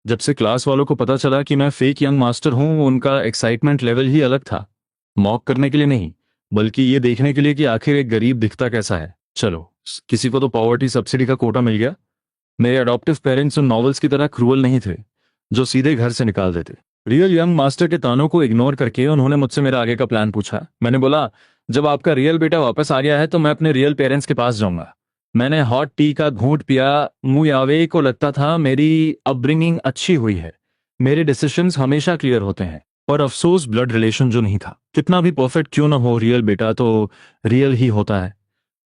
जब से क्लास वालों को पता चला कि मैं फेक यंग मास्टर हूँ, उनका एक्साइटमेंट लेवल ही अलग था। मॉक करने के लिए नहीं, बल्कि ये देखने के लिए कि आखिर एक गरीब दिखता कैसा है। चलो, किसी को तो पॉवर्टी सब्सिडी का कोटा मिल गया। मेरे अडॉप्टिव पेरेंट्स उन नॉवेल्स की तरह क्रूअल नहीं थे जो सीधे घर से निकाल देते। रियल यंग मास्टर के तानों को इग्नोर करके उन्होंने मुझसे मेरा आगे का प्लान पूछा। मैंने बोला, जब आपका रियल बेटा वापस आ गया है तो मैं अपने रियल पेरेंट्स के पास जाऊंगा। मैंने हॉट टी का घूंट पिया। मुयावे को लगता था मेरी अपब्रिंगिंग अच्छी हुई है, मेरे डिसीजंस हमेशा क्लियर होते हैं। और अफसोस, ब्लड रिलेशन जो नहीं था। कितना भी परफेक्ट क्यों ना हो, रियल बेटा तो रियल ही होता है।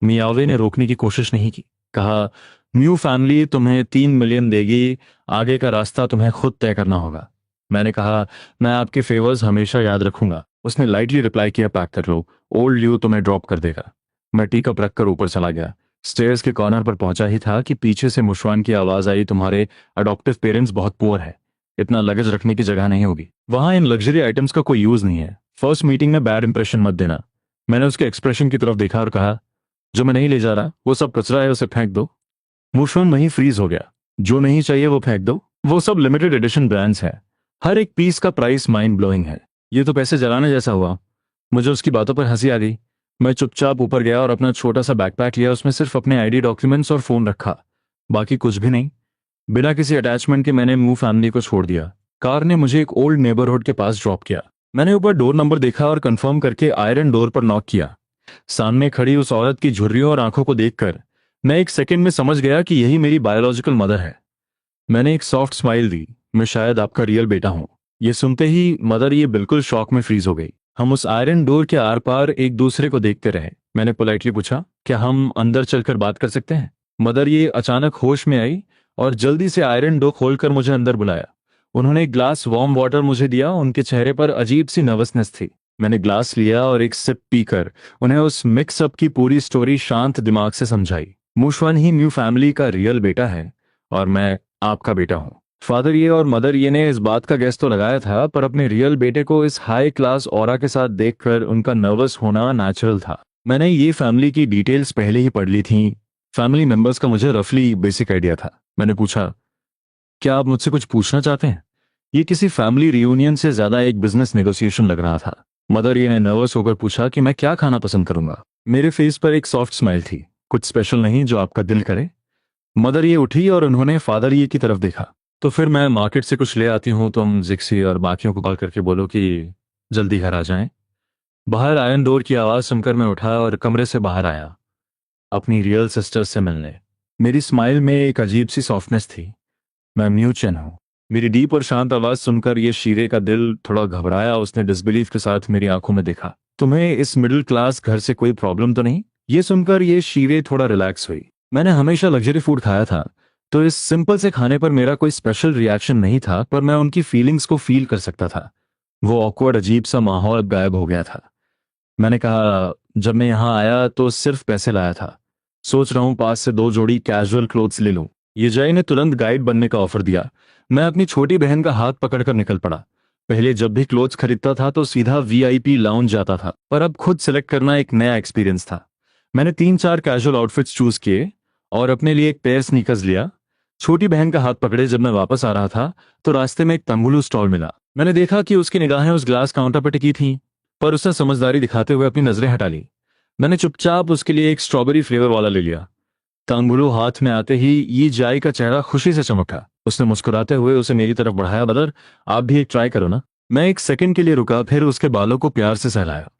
मियावे ने रोकने की कोशिश नहीं की। कहा, न्यू फैमिली तुम्हें 3 मिलियन देगी, आगे का रास्ता तुम्हें खुद तय करना होगा। मैंने कहा, मैं आपके फेवर्स हमेशा याद रखूंगा। उसने लाइटली रिप्लाई किया, पैक कर लो, ओल्ड ल्यू तुम्हें ड्रॉप कर देगा। मैं टी कप रखकर ऊपर चला गया। स्टेयर्स के कॉर्नर पर पहुंचा ही था कि पीछे से मुशवान की आवाज आई, तुम्हारे अडॉप्टिव पेरेंट्स बहुत पुअर है, इतना लगेज रखने की जगह नहीं होगी। वहां इन लग्जरी आइटम्स का कोई यूज नहीं है। फर्स्ट मीटिंग में बैड इंप्रेशन मत देना। मैंने उसके एक्सप्रेशन की तरफ देखा और कहा, जो मैं नहीं ले जा रहा वो सब कचरा है, उसे फेंक दो। मुशवान वहीं फ्रीज हो गया। जो नहीं चाहिए वो फेंक दो। वो सब लिमिटेड एडिशन ब्रांड्स हैं, हर एक पीस का प्राइस माइंड ब्लोइंग है। ये तो पैसे जलाने जैसा हुआ। मुझे उसकी बातों पर हंसी आ गई। मैं चुपचाप ऊपर गया और अपना छोटा सा बैकपैक लिया। उसमें सिर्फ अपने आईडी डॉक्यूमेंट्स और फोन रखा, बाकी कुछ भी नहीं। बिना किसी अटैचमेंट के मैंने मूव फैमिली को छोड़ दिया। कार ने मुझे एक ओल्ड नेबरहुड के पास ड्रॉप किया। मैंने ऊपर डोर नंबर देखा और कंफर्म करके आयरन डोर पर नॉक किया। सामने खड़ी उस औरत की झुर्रियों और आंखों को देखकर मैं एक सेकंड में समझ गया कि यही मेरी बायोलॉजिकल मदर है। मैंने एक सॉफ्ट स्माइल दी। मैं शायद आपका रियल बेटा हूं। ये सुनते ही मदर ये बिल्कुल शॉक में फ्रीज हो गई। हम उस आयरन डोर के आर पार एक दूसरे को देखते रहे। मैंने पोलाइटली पूछा, क्या हम अंदर चलकर बात कर सकते हैं? मदर ये अचानक होश में आई और जल्दी से आयरन डोर खोलकर मुझे अंदर बुलाया। उन्होंने एक ग्लास वार्म वाटर मुझे दिया। उनके चेहरे पर अजीब सी नर्वसनेस थी। मैंने ग्लास लिया और एक सिप पीकर उन्हें उस मिक्सअप की पूरी स्टोरी शांत दिमाग से समझाई। मुशवान ही न्यू फैमिली का रियल बेटा है और मैं आपका बेटा हूं। फादर ये और मदर ये ने इस बात का गेस तो लगाया था, पर अपने रियल बेटे को इस हाई क्लास ऑरा के साथ देखकर उनका नर्वस होना नेचुरल था। मैंने ये फैमिली की डिटेल्स पहले ही पढ़ ली थी। फैमिली मेंबर्स का मुझे रफली बेसिक आइडिया था। मैंने पूछा, क्या आप मुझसे कुछ पूछना चाहते हैं? ये किसी फैमिली रियूनियन से ज्यादा एक बिजनेस नेगोशिएशन लग रहा था। मदर ये ने नर्वस होकर पूछा कि मैं क्या खाना पसंद करूंगा। मेरे फेस पर एक सॉफ्ट स्माइल थी। कुछ स्पेशल नहीं, जो आपका दिल करे। मदर ये उठी और उन्होंने फादर ये की तरफ देखा। तो फिर मैं मार्केट से कुछ ले आती हूँ, तुम जिक्सी और बाकियों को कॉल करके बोलो कि जल्दी घर आ जाएं। बाहर आयरन डोर की आवाज सुनकर मैं उठा और कमरे से बाहर आया, अपनी रियल सिस्टर से मिलने। मेरी स्माइल में एक अजीब सी सॉफ्टनेस थी। मैं म्यू चेन हूँ। मेरी डीप और शांत आवाज सुनकर ये शीरे का दिल थोड़ा घबराया। उसने डिसबिलीफ के साथ मेरी आंखों में देखा। तुम्हें इस मिडिल क्लास घर से कोई प्रॉब्लम तो नहीं? ये सुनकर ये शीरे थोड़ा रिलैक्स हुई। मैंने हमेशा लग्जरी फूड खाया था, तो इस सिंपल से खाने पर मेरा कोई स्पेशल रिएक्शन नहीं था, पर मैं उनकी फीलिंग्स को फील कर सकता था। वो ऑकवर्ड अजीब सा माहौल गायब हो गया था। मैंने कहा, जब मैं यहाँ आया तो सिर्फ पैसे लाया था। सोच रहा हूँ पास से 2 जोड़ी कैजुअल क्लोथ्स ले लूं। ये जय ने तुरंत गाइड बनने का ऑफर दिया। मैं अपनी छोटी बहन का हाथ पकड़कर निकल पड़ा। पहले जब भी क्लोथ्स खरीदता था तो सीधा वीआईपी लाउंज जाता था, पर अब खुद सिलेक्ट करना एक नया एक्सपीरियंस था। मैंने 3-4 कैजुअल आउटफिट्स चूज किए और अपने लिए एक पेयर स्नीकर्स लिया। छोटी बहन का हाथ पकड़े जब मैं वापस आ रहा था तो रास्ते में एक तंबुलू स्टॉल मिला। मैंने देखा कि उसकी निगाहें उस ग्लास काउंटर पर टिकी थीं, पर उसने समझदारी दिखाते हुए अपनी नजरें हटा ली। मैंने चुपचाप उसके लिए एक स्ट्रॉबेरी फ्लेवर वाला ले लिया। तंबुलू हाथ में आते ही ये जाई का चेहरा खुशी से चमका। उसने मुस्कुराते हुए उसे मेरी तरफ बढ़ाया, ब्रदर आप भी एक ट्राई करो ना। मैं एक सेकंड के लिए रुका, फिर उसके बालों को प्यार से सहलाया।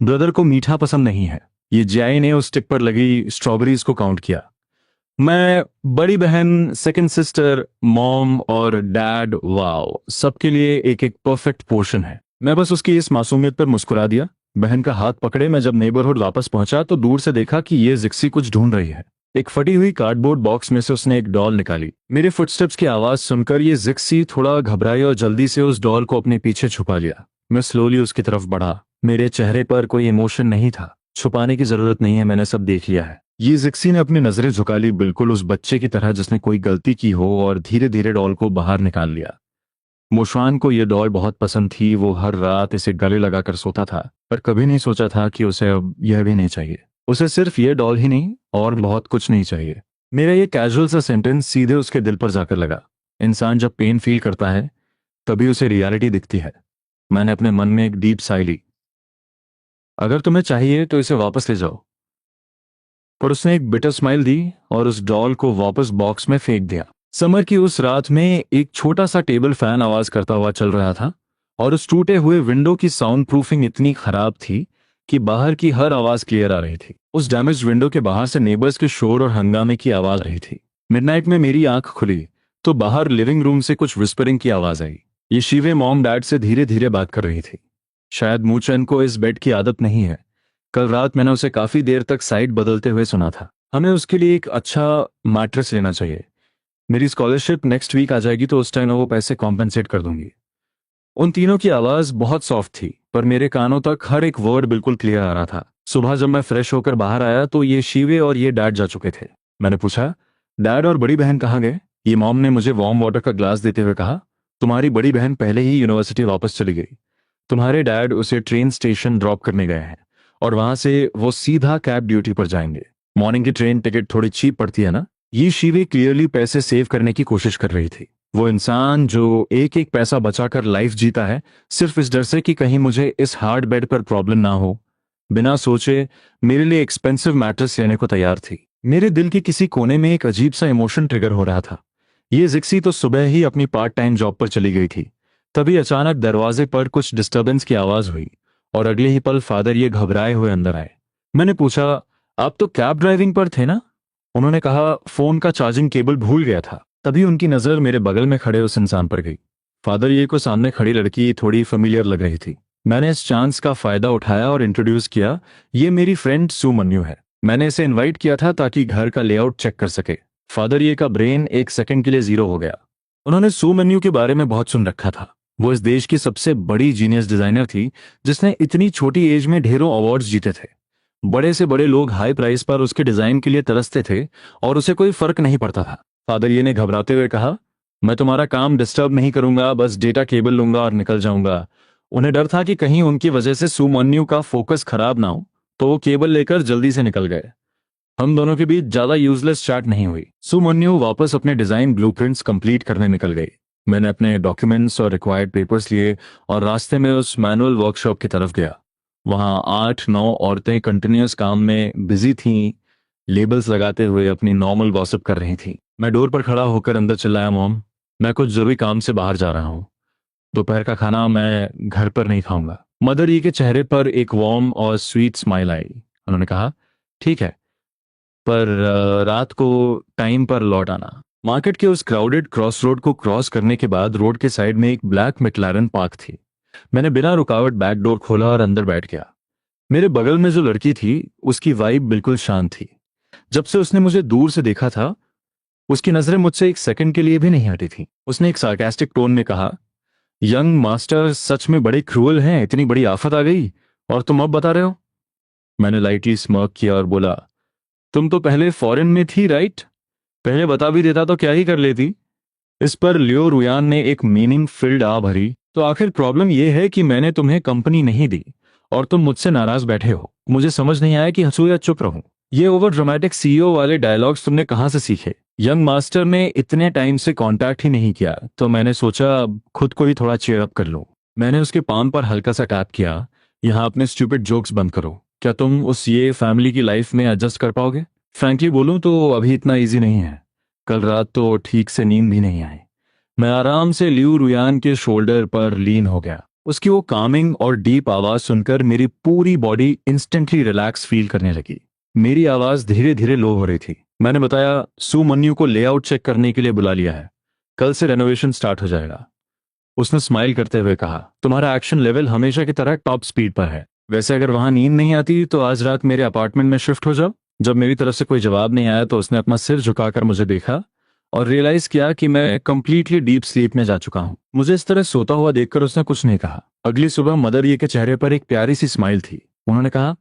ब्रदर को मीठा पसंद नहीं है। ये जाई ने उस स्टिक पर लगी स्ट्रॉबेरीज को काउंट किया। मैं, बड़ी बहन, सेकंड सिस्टर, मॉम और डैड, वाओ, सबके लिए एक एक परफेक्ट पोर्शन है। मैं बस उसकी इस मासूमियत पर मुस्कुरा दिया। बहन का हाथ पकड़े मैं जब नेबरहुड वापस पहुंचा तो दूर से देखा कि ये जिक्सी कुछ ढूंढ रही है। एक फटी हुई कार्डबोर्ड बॉक्स में से उसने एक डॉल निकाली। मेरे फुटस्टेप्स की आवाज सुनकर ये जिक्सी थोड़ा घबराई और जल्दी से उस डॉल को अपने पीछे छुपा लिया। मैं स्लोली उसकी तरफ बढ़ा। मेरे चेहरे पर कोई इमोशन नहीं था। छुपाने की जरूरत नहीं है, मैंने सब देख लिया है। ये जिक्सी ने अपनी नजरें झुका ली, बिल्कुल उस बच्चे की तरह जिसने कोई गलती की हो, और धीरे धीरे डॉल को बाहर निकाल लिया। मुशवान को यह डॉल बहुत पसंद थी। वो हर रात इसे गले लगाकर सोता था, पर कभी नहीं सोचा था कि उसे अब यह भी नहीं चाहिए। उसे सिर्फ ये डॉल ही नहीं और बहुत कुछ नहीं चाहिए। मेरा ये कैजुअल सा सेंटेंस सीधे उसके दिल पर जाकर लगा। इंसान जब पेन फील करता है तभी उसे रियलिटी दिखती है। मैंने अपने मन में एक डीप साई ली। अगर तुम्हें चाहिए तो इसे वापस ले जाओ। पर उसने एक बिटर स्माइल दी और उस डॉल को वापस बॉक्स में फेंक दिया। समर की उस रात में एक छोटा सा टेबल फैन आवाज करता हुआ चल रहा था और उस टूटे हुए विंडो की साउंड प्रूफिंग इतनी खराब थी कि बाहर की हर आवाज क्लियर आ रही थी। उस डैमेज विंडो के बाहर से नेबर्स के शोर और हंगामे की आवाज आ रही थी। मिडनाइट में मेरी आंख खुली तो बाहर लिविंग रूम से कुछ विस्परिंग की आवाज आई। ये शिवे मॉम डैड से धीरे धीरे बात कर रही थी। शायद मूचन को इस बेड की आदत नहीं है। कल रात मैंने उसे काफी देर तक साइड बदलते हुए सुना था। हमें उसके लिए एक अच्छा मैट्रेस लेना चाहिए। मेरी स्कॉलरशिप नेक्स्ट वीक आ जाएगी तो उस टाइम वो पैसे कॉम्पेंसेट कर दूंगी। उन तीनों की आवाज बहुत सॉफ्ट थी पर मेरे कानों तक हर एक वर्ड बिल्कुल क्लियर आ रहा था। सुबह जब मैं फ्रेश होकर बाहर आया तो ये शिवे और ये डैड जा चुके थे। मैंने पूछा, डैड और बड़ी बहन कहाँ गए? ये मॉम ने मुझे वार्म वाटर का ग्लास देते हुए कहा, तुम्हारी बड़ी बहन पहले ही यूनिवर्सिटी वापस चली गई। तुम्हारे डैड उसे ट्रेन स्टेशन ड्रॉप करने गए हैं और वहां से वो सीधा कैब ड्यूटी पर जाएंगे। मॉर्निंग की ट्रेन टिकट थोड़ी चीप पड़ती है ना। ये शिवे क्लियरली पैसे सेव करने की कोशिश कर रही थी। वो इंसान जो एक एक पैसा बचाकर लाइफ जीता है सिर्फ इस डर से कि कहीं मुझे इस हार्ड बेड पर प्रॉब्लम ना हो, बिना सोचे मेरे लिए एक्सपेंसिव मैट्रेस लेने को तैयार थी। मेरे दिल के किसी कोने में एक अजीब सा इमोशन ट्रिगर हो रहा था। ये जिक्सी तो सुबह ही अपनी पार्ट टाइम जॉब पर चली गई थी। तभी अचानक दरवाजे पर कुछ डिस्टरबेंस की आवाज हुई और अगले ही पल फादर ये घबराए हुए अंदर आए। मैंने पूछा, आप तो कैब ड्राइविंग पर थे ना? उन्होंने कहा, फोन का चार्जिंग केबल भूल गया था। तभी उनकी नजर मेरे बगल में खड़े उस इंसान पर गई। फादर ये को सामने खड़ी लड़की थोड़ी फेमिलियर लग रही थी। मैंने इस चांस का फायदा उठाया और इंट्रोड्यूस किया, ये मेरी फ्रेंड सुमन्यु है। मैंने इसे इनवाइट किया था ताकि घर का लेआउट चेक कर सके। फादर ये का ब्रेन एक सेकंड के लिए जीरो हो गया। उन्होंने सुमन्यु के बारे में बहुत सुन रखा था। वो इस देश की सबसे बड़ी जीनियस डिजाइनर थी जिसने इतनी छोटी एज में ढेरों अवार्ड्स जीते थे। बड़े से बड़े लोग हाई प्राइस पर उसके डिजाइन के लिए तरसते थे और उसे कोई फर्क नहीं पड़ता था। फादर ये ने घबराते हुए कहा, मैं तुम्हारा काम डिस्टर्ब नहीं करूंगा, बस डेटा केबल लूंगा और निकल जाऊंगा। उन्हें डर था कि कहीं उनकी वजह से सुमन्यु का फोकस खराब ना हो, तो वो केबल लेकर जल्दी से निकल गए। हम दोनों के बीच ज्यादा यूजलेस चैट नहीं हुई। सुमन्यु वापस अपने डिजाइन ब्लूप्रिंट्स कंप्लीट करने निकल गई। मैंने अपने डॉक्यूमेंट्स और रिक्वायर्ड पेपर्स लिए और रास्ते में उस मैनुअल वर्कशॉप की तरफ गया। वहां 8-9 औरतें कंटिन्यूअस काम में बिजी थीं, लेबल्स लगाते हुए अपनी नॉर्मल गॉसिप कर रही थीं। मैं डोर पर खड़ा होकर अंदर चिल्लाया, मॉम, मैं कुछ जरूरी काम से बाहर जा रहा हूँ। दोपहर का खाना मैं घर पर नहीं खाऊंगा। मदर ई के चेहरे पर एक वार्म और स्वीट स्माइल आई। उन्होंने कहा, ठीक है, पर रात को टाइम पर लौट आना। मार्केट के उस क्राउडेड क्रॉस रोड को क्रॉस करने के बाद रोड के साइड में एक ब्लैक मैक्लारेन पार्क थी। मैंने बिना रुकावट बैक डोर खोला और अंदर बैठ गया। मेरे बगल में जो लड़की थी उसकी वाइब बिल्कुल शांत थी। जब से उसने मुझे दूर से देखा था उसकी नजरें मुझसे एक सेकंड के लिए भी नहीं हटी थी। उसने एक सार्कास्टिक टोन में कहा, यंग मास्टर सच में बड़े क्रूअल हैं, इतनी बड़ी आफत आ गई और तुम अब बता रहे हो? मैंने लाइटली स्मर्क किया और बोला, तुम तो पहले फॉरेन में थी राइट? पहले बता भी देता तो क्या ही कर लेती। इस पर लियो रुयान ने एक मीनिंग फिल्ड आ भरी, तो आखिर प्रॉब्लम यह है कि मैंने तुम्हें कंपनी नहीं दी और तुम मुझसे नाराज बैठे हो। मुझे समझ नहीं आया कि हंसू या चुप रहूं। ये ओवर ड्रामेटिक सीईओ वाले डायलॉग्स तुमने कहां से सीखे? यंग मास्टर ने इतने टाइम से कांटेक्ट ही नहीं किया तो मैंने सोचा खुद को ही थोड़ा चीयर अप कर लूं। मैंने उसके पाम पर हल्का सा टैप किया, यहाँ अपने स्टूपिड जोक्स बंद करो। क्या तुम उस ये फैमिली की लाइफ में एडजस्ट कर पाओगे? फ्रैंकली बोलूं तो अभी इतना ईजी नहीं है। कल रात तो ठीक से नींद भी नहीं आई। मैं आराम से लियू रुयान के शोल्डर पर लीन हो गया। उसकी वो कामिंग और डीप आवाज सुनकर मेरी पूरी बॉडी इंस्टेंटली रिलैक्स फील करने लगी। मेरी आवाज धीरे धीरे लो हो रही थी। मैंने बताया, सुमन्यु को लेआउट चेक करने के लिए बुला लिया है, कल से रेनोवेशन स्टार्ट हो जाएगा। उसने स्माइल करते हुए कहा, तुम्हारा एक्शन लेवल हमेशा की तरह टॉप स्पीड पर है। वैसे अगर वहां नींद नहीं आती तो आज रात मेरे अपार्टमेंट में शिफ्ट हो जाओ। जब मेरी तरफ से कोई जवाब नहीं आया तो उसने अपना सिर झुकाकर मुझे देखा और रियलाइज किया कि मैं कंप्लीटली डीप स्लीप में जा चुका हूं। मुझे इस तरह सोता हुआ देखकर उसने कुछ नहीं कहा। अगली सुबह मदर ये के चेहरे पर एक प्यारी सी स्माइल थी। उन्होंने कहा,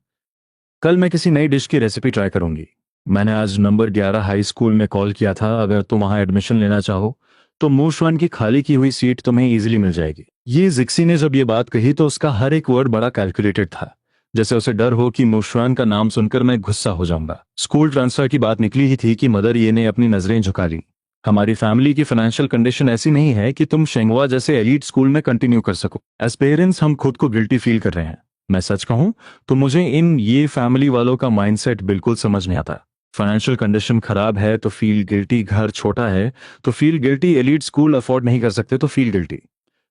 कल मैं किसी नई डिश की रेसिपी ट्राई करूंगी। मैंने आज नंबर 11 हाई स्कूल में कॉल किया था। अगर तुम वहां एडमिशन लेना चाहो तो मूशवान की खाली की हुई सीट तुम्हें इजीली मिल जाएगी। ये जिक्सी ने जब ये बात कही तो उसका हर एक वर्ड बड़ा कैलकुलेटेड था, जैसे उसे डर हो कि मूशवान का नाम सुनकर मैं गुस्सा हो जाऊंगा। स्कूल ट्रांसफर की बात निकली ही थी कि मदर ये ने अपनी नजरें झुका ली। हमारी फैमिली की फाइनेंशियल कंडीशन ऐसी नहीं है कि तुम शेंगवा जैसे एलीट स्कूल में कंटिन्यू कर सको। एज पेरेंट्स हम खुद को गिल्टी फील कर रहे हैं। मैं सच कहूं तो मुझे इन ये फैमिली वालों का माइंडसेट बिल्कुल समझ नहीं आता। फाइनेंशियल कंडीशन खराब है तो फील गिल्टी, घर छोटा है तो feel guilty, elite school afford नहीं कर सकते तो फील गिल्टी।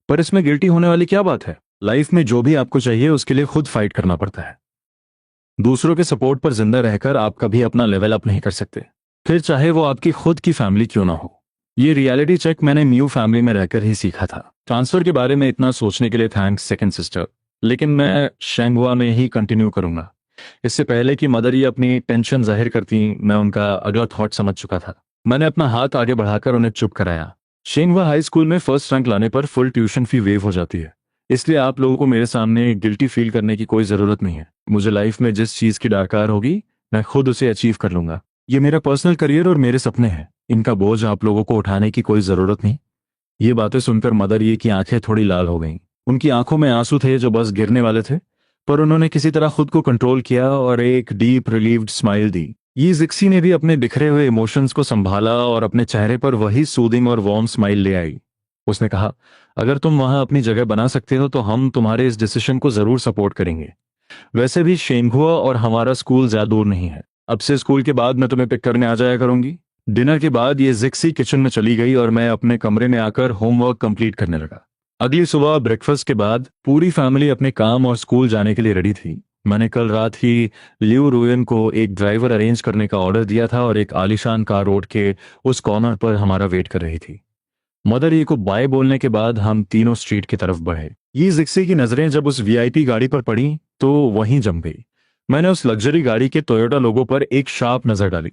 पर इसमें गिल्टी होने वाली क्या बात है? लाइफ में जो भी आपको चाहिए उसके लिए खुद फाइट करना पड़ता है। दूसरों के सपोर्ट पर जिंदा रहकर आप कभी अपना लेवल अप नहीं कर सकते, फिर चाहे वो आपकी खुद की फैमिली क्यों ना हो। ये रियलिटी चेक मैंने म्यू फैमिली में रहकर ही सीखा था। ट्रांसफर के बारे में इतना सोचने के लिए थैंक्स सेकंड सिस्टर, लेकिन मैं शेंगवा में ही कंटिन्यू करूंगा। इससे पहले कि मदर ये अपनी टेंशन जाहिर करती, मैं उनका अगला थॉट समझ चुका था। मैंने अपना हाथ आगे बढ़ाकर उन्हें चुप कराया। शेंगवा हाई स्कूल में फर्स्ट रैंक लाने पर फुल ट्यूशन फी वेव हो जाती है, इसलिए आप लोगों को मेरे सामने गिल्टी फील करने की कोई जरूरत नहीं है। मुझे लाइफ में जिस चीज की दरकार होगी मैं खुद उसे अचीव कर लूंगा। ये मेरा पर्सनल करियर और मेरे सपने हैं, इनका बोझ आप लोगों को उठाने की कोई जरूरत नहीं। ये बातें सुनकर मदर ये की आंखें थोड़ी लाल हो गईं। उनकी आंखों में आंसू थे जो बस गिरने वाले थे, पर उन्होंने किसी तरह खुद को कंट्रोल किया और एक डीप रिलीव्ड स्माइल दी। ये जिक्सी ने भी अपने बिखरे हुए इमोशंस को संभाला और अपने चेहरे पर वही सूदिंग और वार्म स्माइल ले आई। उसने कहा, अगर तुम वहां अपनी जगह बना सकते हो तो हम तुम्हारे इस डिसीजन को जरूर सपोर्ट करेंगे। वैसे भी शेंगहुआ और हमारा स्कूल ज्यादा दूर नहीं है। अब से स्कूल के बाद मैं तुम्हें पिक करने आ जाया करूंगी। डिनर के बाद ये जिक्सी किचन में चली गई और मैं अपने कमरे में आकर होमवर्क कंप्लीट करने लगा। अगली सुबह ब्रेकफास्ट के बाद पूरी फैमिली अपने काम और स्कूल जाने के लिए रेडी थी। मैंने कल रात ही लियो रुयन को एक ड्राइवर अरेंज करने का ऑर्डर दिया था और एक आलीशान कार रोड के उस कॉर्नर पर हमारा वेट कर रही थी। मदर ये को बाय बोलने के बाद हम तीनों स्ट्रीट की तरफ बढ़े। ये जिक्सी की नजरें जब उस वीआईपी गाड़ी पर पड़ी तो वहीं जम गई। मैंने उस लग्जरी गाड़ी के टोयोटा लोगो पर एक शार्प नजर डाली।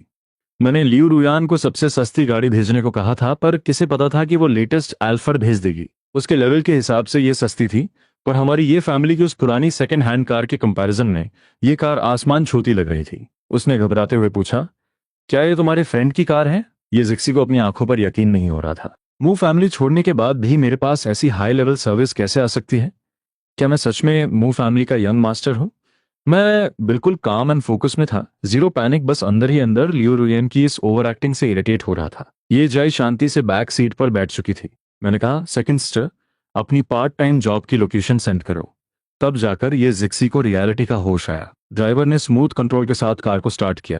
मैंने लियू रुयान को सबसे सस्ती गाड़ी भेजने को कहा था, पर किसे पता था कि वो लेटेस्ट एल्फर भेज देगी। उसके लेवल के हिसाब से ये सस्ती थी, पर हमारी ये फैमिली की उस पुरानी सेकंड हैंड कार के कंपैरिजन में ये कार आसमान छूती लग रही थी। उसने घबराते हुए पूछा, क्या ये तुम्हारे फ्रेंड की कार है? ये जिक्सी को अपनी आंखों पर यकीन नहीं हो रहा था। मू फैमिली छोड़ने के बाद भी मेरे पास ऐसी हाई लेवल सर्विस कैसे आ सकती है? क्या मैं सच में मू फैमिली का यंग मास्टर हूँ? मैं बिल्कुल काम एंड फोकस में था, जीरो पैनिक, बस अंदर ही अंदर लियो रुयन की इस ओवर एक्टिंग से इरिटेट हो रहा था। ये जय शांति से बैक सीट पर बैठ चुकी थी। मैंने कहा, सेकंड सिस्टर, अपनी पार्ट टाइम जॉब की लोकेशन सेंड करो। तब जाकर ये जिक्सी को रियलिटी का होश आया। ड्राइवर ने स्मूथ कंट्रोल के साथ कार को स्टार्ट किया।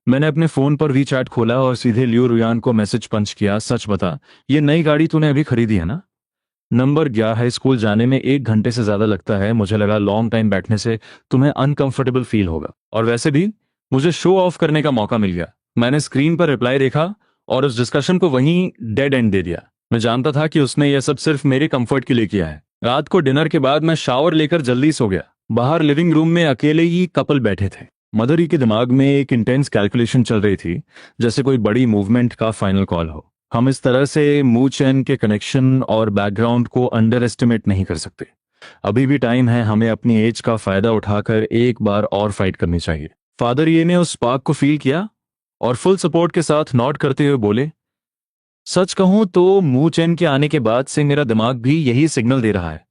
मैंने अपने फोन पर वी चैट खोला और सीधे लियो रुयान को मैसेज पंच किया, सच बता, ये नई गाड़ी तूने अभी खरीदी है ना? नंबर गया है, स्कूल जाने में 1 घंटे से ज्यादा लगता है। मुझे लगा लॉन्ग टाइम बैठने से तुम्हें अनकंफर्टेबल फील होगा, और वैसे भी मुझे शो ऑफ करने का मौका मिल गया। मैंने स्क्रीन पर रिप्लाई देखा और उस डिस्कशन को वहीं डेड एंड दे दिया। मैं जानता था कि उसने यह सब सिर्फ मेरे कंफर्ट के लिए किया है। रात को डिनर के बाद मैं शावर लेकर जल्दी सो गया। बाहर लिविंग रूम में अकेले ही कपल बैठे थे। मदरी के दिमाग में एक इंटेंस कैलकुलेशन चल रही थी, जैसे कोई बड़ी मूवमेंट का फाइनल कॉल हो। हम इस तरह से मू चैन के कनेक्शन और बैकग्राउंड को अंडर एस्टिमेट नहीं कर सकते। अभी भी टाइम है, हमें अपनी एज का फायदा उठाकर एक बार और फाइट करनी चाहिए। फादर ये ने उस स्पार्क को फील किया और फुल सपोर्ट के साथ नॉड करते हुए बोले, सच कहूं तो मू चैन के आने के बाद से मेरा दिमाग भी यही सिग्नल दे रहा है।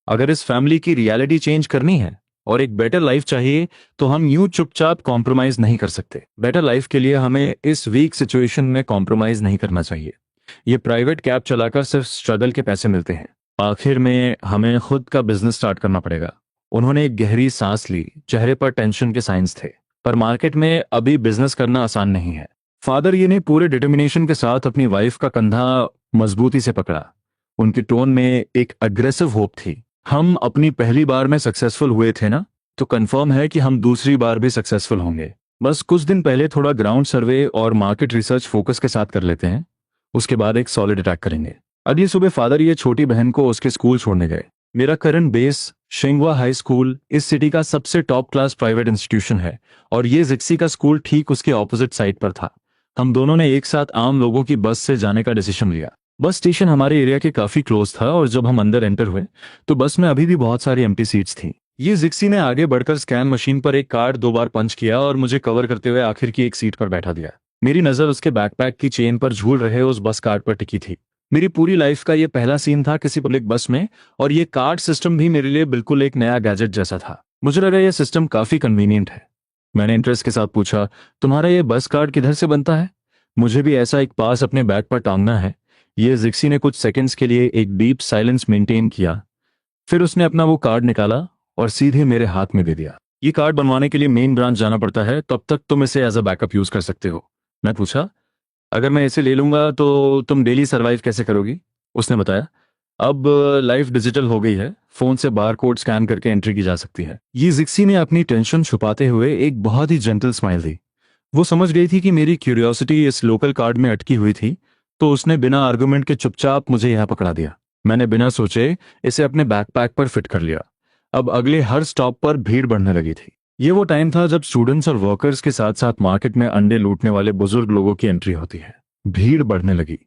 अगर इस फैमिली की रियलिटी चेंज करनी है और एक बेटर लाइफ चाहिए तो हम यूं चुपचाप कॉम्प्रोमाइज नहीं कर सकते। बेटर लाइफ के लिए हमें इस वीक सिचुएशन में कॉम्प्रोमाइज नहीं करना चाहिए। ये प्राइवेट कैब चलाकर सिर्फ स्ट्रगल के पैसे मिलते हैं, आखिर में हमें खुद का बिजनेस स्टार्ट करना पड़ेगा। उन्होंने एक गहरी सांस ली। चेहरे पर टेंशन के साइंस थे, पर मार्केट में अभी बिजनेस करना आसान नहीं है। फादर ये ने पूरे डिटर्मिनेशन के साथ अपनी वाइफ का कंधा मजबूती से पकड़ा। उनकी टोन में एक अग्रेसिव होप थी। हम अपनी पहली बार में सक्सेसफुल हुए थे ना, तो कंफर्म है कि हम दूसरी बार भी सक्सेसफुल होंगे। बस कुछ दिन पहले थोड़ा ग्राउंड सर्वे और मार्केट रिसर्च फोकस के साथ कर लेते हैं, उसके बाद एक सॉलिड अटैक करेंगे। अगली सुबह फादर ये छोटी बहन को उसके स्कूल छोड़ने गए। मेरा करंट बेस शेंगवा हाई स्कूल इस सिटी का सबसे टॉप क्लास प्राइवेट इंस्टीट्यूशन है, और ये जिक्सी का स्कूल ठीक उसके ऑपोजिट साइड पर था। हम दोनों ने एक साथ आम लोगों की बस से जाने का डिसीजन लिया। बस स्टेशन हमारे एरिया के काफी क्लोज था, और जब हम अंदर एंटर हुए तो बस में अभी भी बहुत सारी एम्प्टी सीट्स थी। ये जिक्सी ने आगे बढ़कर स्कैन मशीन पर एक कार्ड 2 बार पंच किया और मुझे कवर करते हुए आखिर की एक सीट पर बैठा दिया। मेरी नजर उसके बैकपैक की चेन पर झूल रहे उस बस कार्ड पर टिकी थी। मेरी पूरी लाइफ का यह पहला सीन था किसी पब्लिक बस में, और ये कार्ड सिस्टम भी मेरे लिए बिल्कुल एक नया गैजेट जैसा था। मुझे लगा यह सिस्टम काफी कन्वीनियंट है। मैंने इंटरेस्ट के साथ पूछा, तुम्हारा ये बस कार्ड किधर से बनता है? मुझे भी ऐसा एक पास अपने बैग पर टांगना है। ये जिक्सी ने कुछ सेकंड्स के लिए एक डीप साइलेंस मेंटेन किया, फिर उसने अपना वो कार्ड निकाला और सीधे मेरे हाथ में दे दिया। ये कार्ड बनवाने के लिए मेन ब्रांच जाना पड़ता है, तब तक तुम इसे एज अ बैकअप यूज कर सकते हो। मैं पूछा, अगर मैं इसे ले लूंगा तो तुम डेली सरवाइव कैसे करोगी? उसने बताया, अब लाइफ डिजिटल हो गई है, फोन से बार कोड स्कैन करके एंट्री की जा सकती है। ये जिक्सी ने अपनी टेंशन छुपाते हुए एक बहुत ही जेंटल स्माइल दी। वो समझ गई थी कि मेरी क्यूरियोसिटी इस लोकल कार्ड में अटकी हुई थी, तो उसने बिना आर्गुमेंट के चुपचाप मुझे यहाँ पकड़ा दिया। मैंने बिना सोचे इसे अपने बैकपैक पर फिट कर लिया। अब अगले हर स्टॉप पर भीड़ बढ़ने लगी थी। ये वो टाइम था जब स्टूडेंट्स और वर्कर्स के साथ साथ मार्केट में अंडे लूटने वाले बुजुर्ग लोगों की एंट्री होती है। भीड़ बढ़ने लगी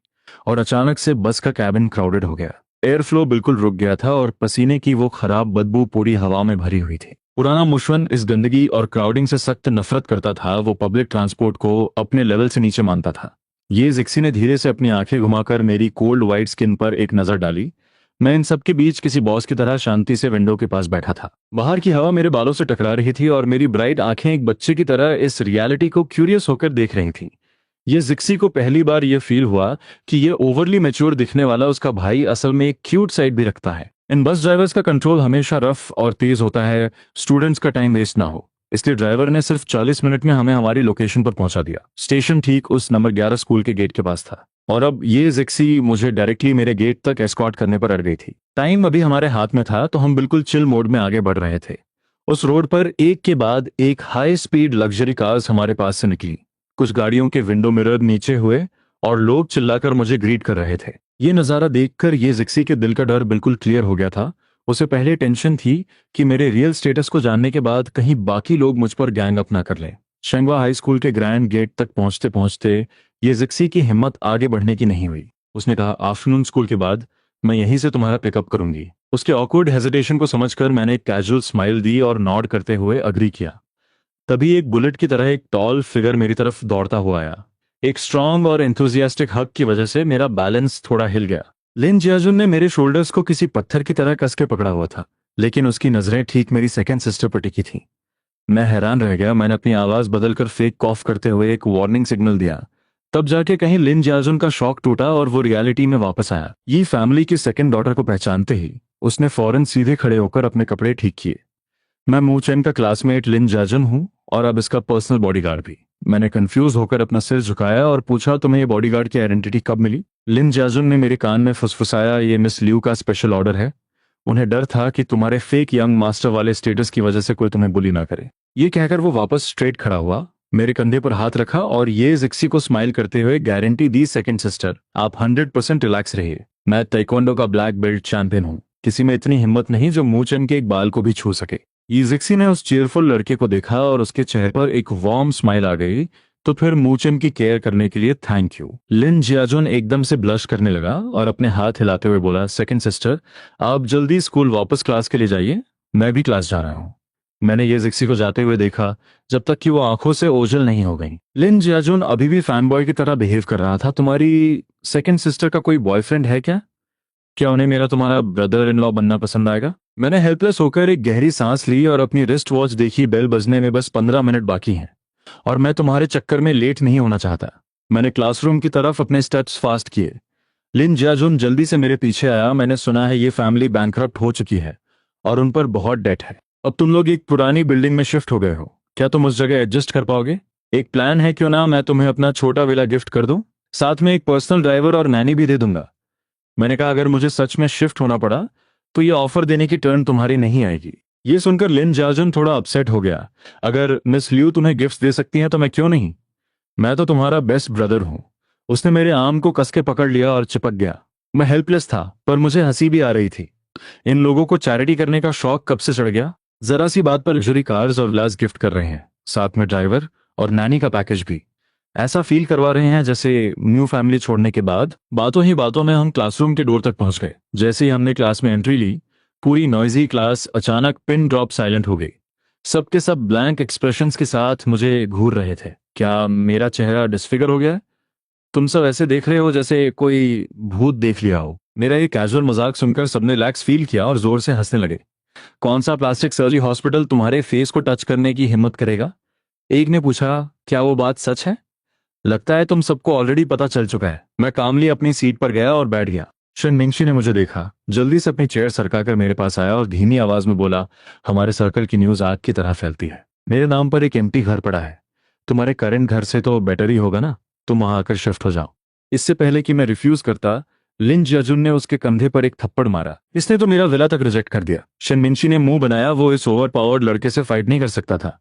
और अचानक से बस का कैबिन क्राउडेड हो गया। एयर फ्लो बिल्कुल रुक गया था और पसीने की वो खराब बदबू पूरी हवा में भरी हुई थी। पुराना मुशवन इस गंदगी और क्राउडिंग से सख्त नफरत करता था। वो पब्लिक ट्रांसपोर्ट को अपने लेवल से नीचे मानता था। ये जिक्सी ने धीरे से अपनी आंखें घुमाकर मेरी कोल्ड वाइट स्किन पर एक नजर डाली। मैं इन सबके बीच किसी बॉस की तरह शांति से विंडो के पास बैठा था। बाहर की हवा मेरे बालों से टकरा रही थी और मेरी ब्राइट आंखें एक बच्चे की तरह इस रियलिटी को क्यूरियस होकर देख रही थी। ये जिक्सी को पहली बार यह फील हुआ कि ये ओवरली मैच्योर दिखने वाला उसका भाई असल में एक क्यूट साइड भी रखता है। इन बस ड्राइवर्स का कंट्रोल हमेशा रफ और तेज होता है, स्टूडेंट्स का टाइम वेस्ट ना हो, इसलिए ड्राइवर ने सिर्फ 40 मिनट में हमें हमारी लोकेशन पर पहुंचा दिया। स्टेशन ठीक उस नंबर 11 स्कूल के गेट के पास था और अब ये जिक्सी मुझे डायरेक्टली मेरे गेट तक एस्कॉर्ट करने पर अड़ गई थी। टाइम अभी हमारे हाथ में था तो हम बिल्कुल चिल मोड में आगे बढ़ रहे थे। उस रोड पर एक के बाद एक हाई स्पीड लग्जरी कार्स हमारे पास से निकली। कुछ गाड़ियों के विंडो मिरर नीचे हुए और लोग चिल्लाकर मुझे ग्रीट कर रहे थे। ये नज़ारा देखकर ये जिक्सी के दिल का डर बिल्कुल क्लियर हो गया था। उसे पहले टेंशन थी कि मेरे रियल स्टेटस को जानने के बाद कहीं बाकी लोग मुझ पर गैंग अप ना कर लें। शेंगवा हाई स्कूल के ग्रैंड गेट तक पहुंचते पहुंचते ये जिक्सी की हिम्मत आगे बढ़ने की नहीं हुई। उसने कहा, आफ्टरनून स्कूल के बाद मैं यहीं से तुम्हारा पिकअप करूंगी। उसके ऑकवर्ड हेजिटेशन को समझकर मैंने एक कैजुअल स्माइल दी और नॉड करते हुए अग्री किया। तभी एक बुलेट की तरह एक टॉल फिगर मेरी तरफ दौड़ता हुआ आया। एक स्ट्रांग और एंथुजियास्टिक हक की वजह से मेरा बैलेंस थोड़ा हिल गया। लिन जियाजुन ने मेरे शोल्डर्स को किसी पत्थर की तरह कस के पकड़ा हुआ था, लेकिन उसकी नजरें ठीक मेरी सेकंड सिस्टर पर टिकी थी। मैं हैरान रह गया। मैंने अपनी आवाज बदलकर फेक कॉफ करते हुए एक वार्निंग सिग्नल दिया। तब जाके कहीं लिन जियाजुन का शॉक टूटा और वो रियलिटी में वापस आया। ये फैमिली की सेकंड डॉटर को पहचानते ही उसने फौरन सीधे खड़े होकर अपने कपड़े ठीक किए। मैं मूचेन का क्लासमेट लिन जियाजुन हूँ और अब इसका पर्सनल बॉडीगार्ड भी। मैंने कंफ्यूज होकर अपना सिर झुकाया और पूछा, तुम्हें ये बॉडीगार्ड की आइडेंटिटी कब मिली? लिन जियाजुन ने मेरे कान में फुसफुसाया, ये मिस लियू का स्पेशल ऑर्डर है। उन्हें डर था कि तुम्हारे फेक यंग मास्टर वाले स्टेटस की वजह से कोई तुम्हें बुली ना करे। ये कहकर वो वापस स्ट्रेट खड़ा हुआ, मेरे कंधे पर हाथ रखा और ये जिक्सी को स्माइल करते हुए गारंटी दी, सेकंड सिस्टर आप 100% रिलैक्स रहिए। मैं ताइक्वांडो का ब्लैक बेल्ट चैंपियन हूँ। किसी में इतनी हिम्मत नहीं जो मूचेन के एक बाल को भी छू सके। ये जिक्सी ने उस चीयरफुल लड़के को देखा और उसके चेहरे पर एक वार्म स्माइल आ गई। तो फिर मूचेन की केयर करने के लिए थैंक यू। लिन जियाजुन एकदम से ब्लश करने लगा और अपने हाथ हिलाते हुए बोला, सेकंड सिस्टर आप जल्दी स्कूल वापस क्लास के लिए जाइए, मैं भी क्लास जा रहा हूँ। मैंने ये जिक्सी को जाते हुए देखा जब तक कि वो आंखों से ओझल नहीं हो गई। लिन जियाजुन अभी भी फैन बॉय की तरह बिहेव कर रहा था। तुम्हारी सेकंड सिस्टर का कोई बॉयफ्रेंड है क्या? क्या उन्हें मेरा तुम्हारा ब्रदर इन लॉ बनना पसंद आएगा? मैंने हेल्पलेस होकर एक गहरी सांस ली और अपनी रिस्ट वॉच देखी। बेल बजने में बस 15 मिनट बाकी हैं और मैं तुम्हारे चक्कर में लेट नहीं होना चाहता। मैंने क्लासरूम की तरफ अपने स्टेप्स फास्ट किए। लिन जियाजुन जल्दी से मेरे पीछे आया। मैंने सुना है ये फैमिली बैंकरप्ट हो चुकी है और उन पर बहुत डेट है। अब तुम लोग एक पुरानी बिल्डिंग में शिफ्ट हो गए हो, क्या तुम उस जगह एडजस्ट कर पाओगे? एक प्लान है, क्यों ना मैं तुम्हें अपना छोटा विला गिफ्ट कर दूं, साथ में एक पर्सनल ड्राइवर और नैनी भी दे दूंगा। मैंने कहा, अगर मुझे सच में शिफ्ट होना पड़ा तो ये ऑफर देने की टर्न तुम्हारी नहीं आएगी। ये सुनकर लिन जियाजुन थोड़ा अपसेट हो गया। अगर मिस लियू तुम्हें गिफ्ट्स दे सकती हैं तो मैं क्यों नहीं? मैं तो तुम्हारा बेस्ट ब्रदर हूं। उसने मेरे आर्म को कस के पकड़ लिया और चिपक गया। मैं हेल्पलेस था पर मुझे हंसी भी आ रही थी। इन लोगों को चैरिटी करने का शौक कब से चढ़ गया? जरा सी बात पर लग्जरी कार्स और विलास गिफ्ट कर रहे हैं, साथ में ड्राइवर और नैनी का पैकेज भी। ऐसा फील करवा रहे हैं जैसे न्यू फैमिली छोड़ने के बाद। बातों ही बातों में हम क्लासरूम के डोर तक पहुंच गए। जैसे ही हमने क्लास में एंट्री ली, पूरी नॉइजी क्लास अचानक पिन ड्रॉप साइलेंट हो गई। सबके सब ब्लैंक एक्सप्रेशंस के साथ मुझे घूर रहे थे। क्या मेरा चेहरा डिसफिगर हो गया है? तुम सब ऐसे देख रहे हो जैसे कोई भूत देख लिया हो। मेरा ये कैजुअल मजाक सुनकर सबने रिलैक्स फील किया और जोर से हंसने लगे। कौन सा प्लास्टिक सर्जरी हॉस्पिटल तुम्हारे फेस को टच करने की हिम्मत करेगा? एक ने पूछा, क्या वो बात सच है? लगता है तुम सबको ऑलरेडी पता चल चुका है। मैं कामली अपनी सीट पर गया और बैठ गया। शनमिंगशी ने मुझे देखा, जल्दी से अपनी चेयर सरकाकर मेरे पास आया और धीमी आवाज में बोला, हमारे सर्कल की न्यूज आग की तरह फैलती है। मेरे नाम पर एक एम्प्टी घर पड़ा है। तुम्हारे करंट घर से तो बेटर ही होगा ना, तुम वहां आकर शिफ्ट हो जाओ। इससे पहले कि मैं रिफ्यूज करता, लिन जजुन ने उसके कंधे पर एक थप्पड़ मारा। इसने तो मेरा विला तक रिजेक्ट कर दिया। शनमिंशी ने मुंह बनाया, वो इस ओवर पावर्ड लड़के से फाइट नहीं कर सकता था।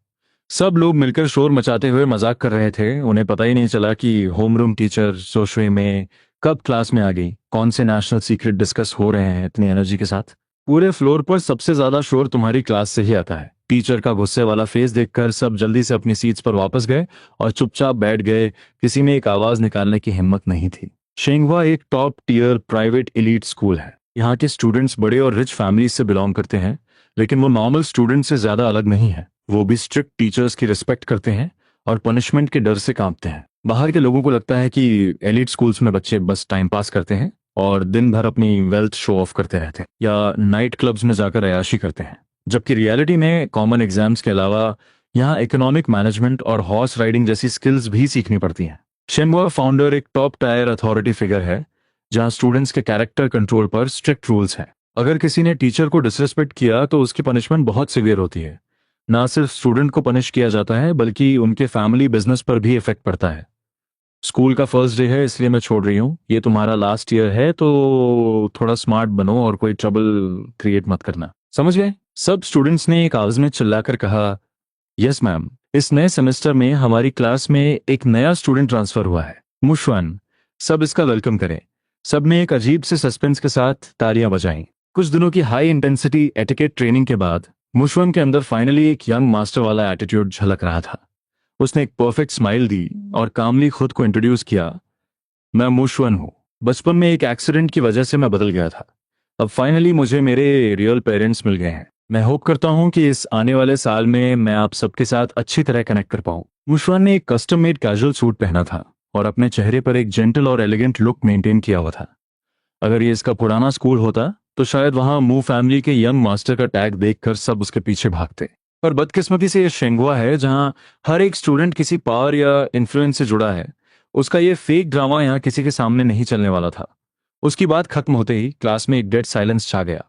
सब लोग मिलकर शोर मचाते हुए मजाक कर रहे थे। उन्हें पता ही नहीं चला कि होमरूम टीचर सोशुए में कब क्लास में आ गई, कौन से नेशनल सीक्रेट डिस्कस हो रहे हैं इतनी एनर्जी के साथ। पूरे फ्लोर पर सबसे ज्यादा शोर तुम्हारी क्लास से ही आता है। टीचर का गुस्से वाला फेस देखकर सब जल्दी से अपनी सीट्स पर वापस गए और चुपचाप बैठ गए। किसी में एक आवाज निकालने की हिम्मत नहीं थी। शेंगवा एक top tier private elite school है। यहाँ के स्टूडेंट्स बड़े और रिच फैमिलीज से बिलोंग करते हैं, लेकिन वो नॉर्मल स्टूडेंट से ज्यादा अलग नहीं है। वो भी स्ट्रिक्ट टीचर्स की रिस्पेक्ट करते हैं और पनिशमेंट के डर से कांपते हैं। बाहर के लोगों को लगता है कि एलीट स्कूल्स में बच्चे बस टाइम पास करते हैं और दिन भर अपनी वेल्थ शो ऑफ करते रहते हैं या नाइट क्लब्स में जाकर अयाशी करते हैं, जबकि रियलिटी में कॉमन एग्जाम्स के अलावा यहाँ इकोनॉमिक मैनेजमेंट और हॉर्स राइडिंग जैसी स्किल्स भी सीखनी पड़ती हैं। शेंगवा फाउंडर एक टॉप टायर अथॉरिटी फिगर है, जहाँ स्टूडेंट्स के कैरेक्टर कंट्रोल पर स्ट्रिक्ट रूल्स हैं। अगर किसी ने टीचर को डिसरिस्पेक्ट किया तो उसकी पनिशमेंट बहुत सीवियर होती है। ना सिर्फ स्टूडेंट को पनिश किया जाता है, बल्कि उनके फैमिली बिजनेस पर भी इफेक्ट पड़ता है। स्कूल का फर्स्ट डे है, इसलिए मैं छोड़ रही हूँ। ये तुम्हारा लास्ट ईयर है, तो थोड़ा स्मार्ट बनो और कोई ट्रबल क्रिएट मत करना, समझ गए? सब स्टूडेंट्स ने एक आवाज में चिल्लाकर कहा, यस मैम। इस नए सेमेस्टर में हमारी क्लास में एक नया स्टूडेंट ट्रांसफर हुआ है, मुशवन। सब इसका वेलकम करें। सब ने एक अजीब से सस्पेंस के साथ तालियां बजाईं। कुछ दिनों की हाई इंटेंसिटी एटिकेट ट्रेनिंग के बाद मुशवन के अंदर फाइनली एक यंग मास्टर वाला एटीट्यूड झलक रहा था। उसने एक परफेक्ट स्माइल दी और कामली खुद को इंट्रोड्यूस किया, मैं मुशवन हूँ। बचपन में एक एक्सीडेंट की वजह से मैं बदल गया था। अब फाइनली मुझे मेरे रियल पेरेंट्स मिल गए हैं। मैं होप करता हूँ कि इस आने वाले साल में मैं आप सबके साथ अच्छी तरह कनेक्ट कर पाऊँ। मुशवन ने एक कस्टम मेड कैजुअल सूट पहना था और अपने चेहरे पर एक जेंटल और एलिगेंट लुक मेंटेन किया हुआ था। अगर ये इसका पुराना स्कूल होता तो शायद वहां मू फैमिली के यंग मास्टर का टैग देखकर सब उसके पीछे भागते। पर बदकिस्मती से ये शेंगुआ है, जहां हर एक स्टूडेंट किसी पावर या इन्फ्लुएंस से जुड़ा है। उसका ये फेक ड्रामा यहाँ किसी के सामने नहीं चलने वाला था। उसकी बात खत्म होते ही क्लास में एक डेड साइलेंस छा गया।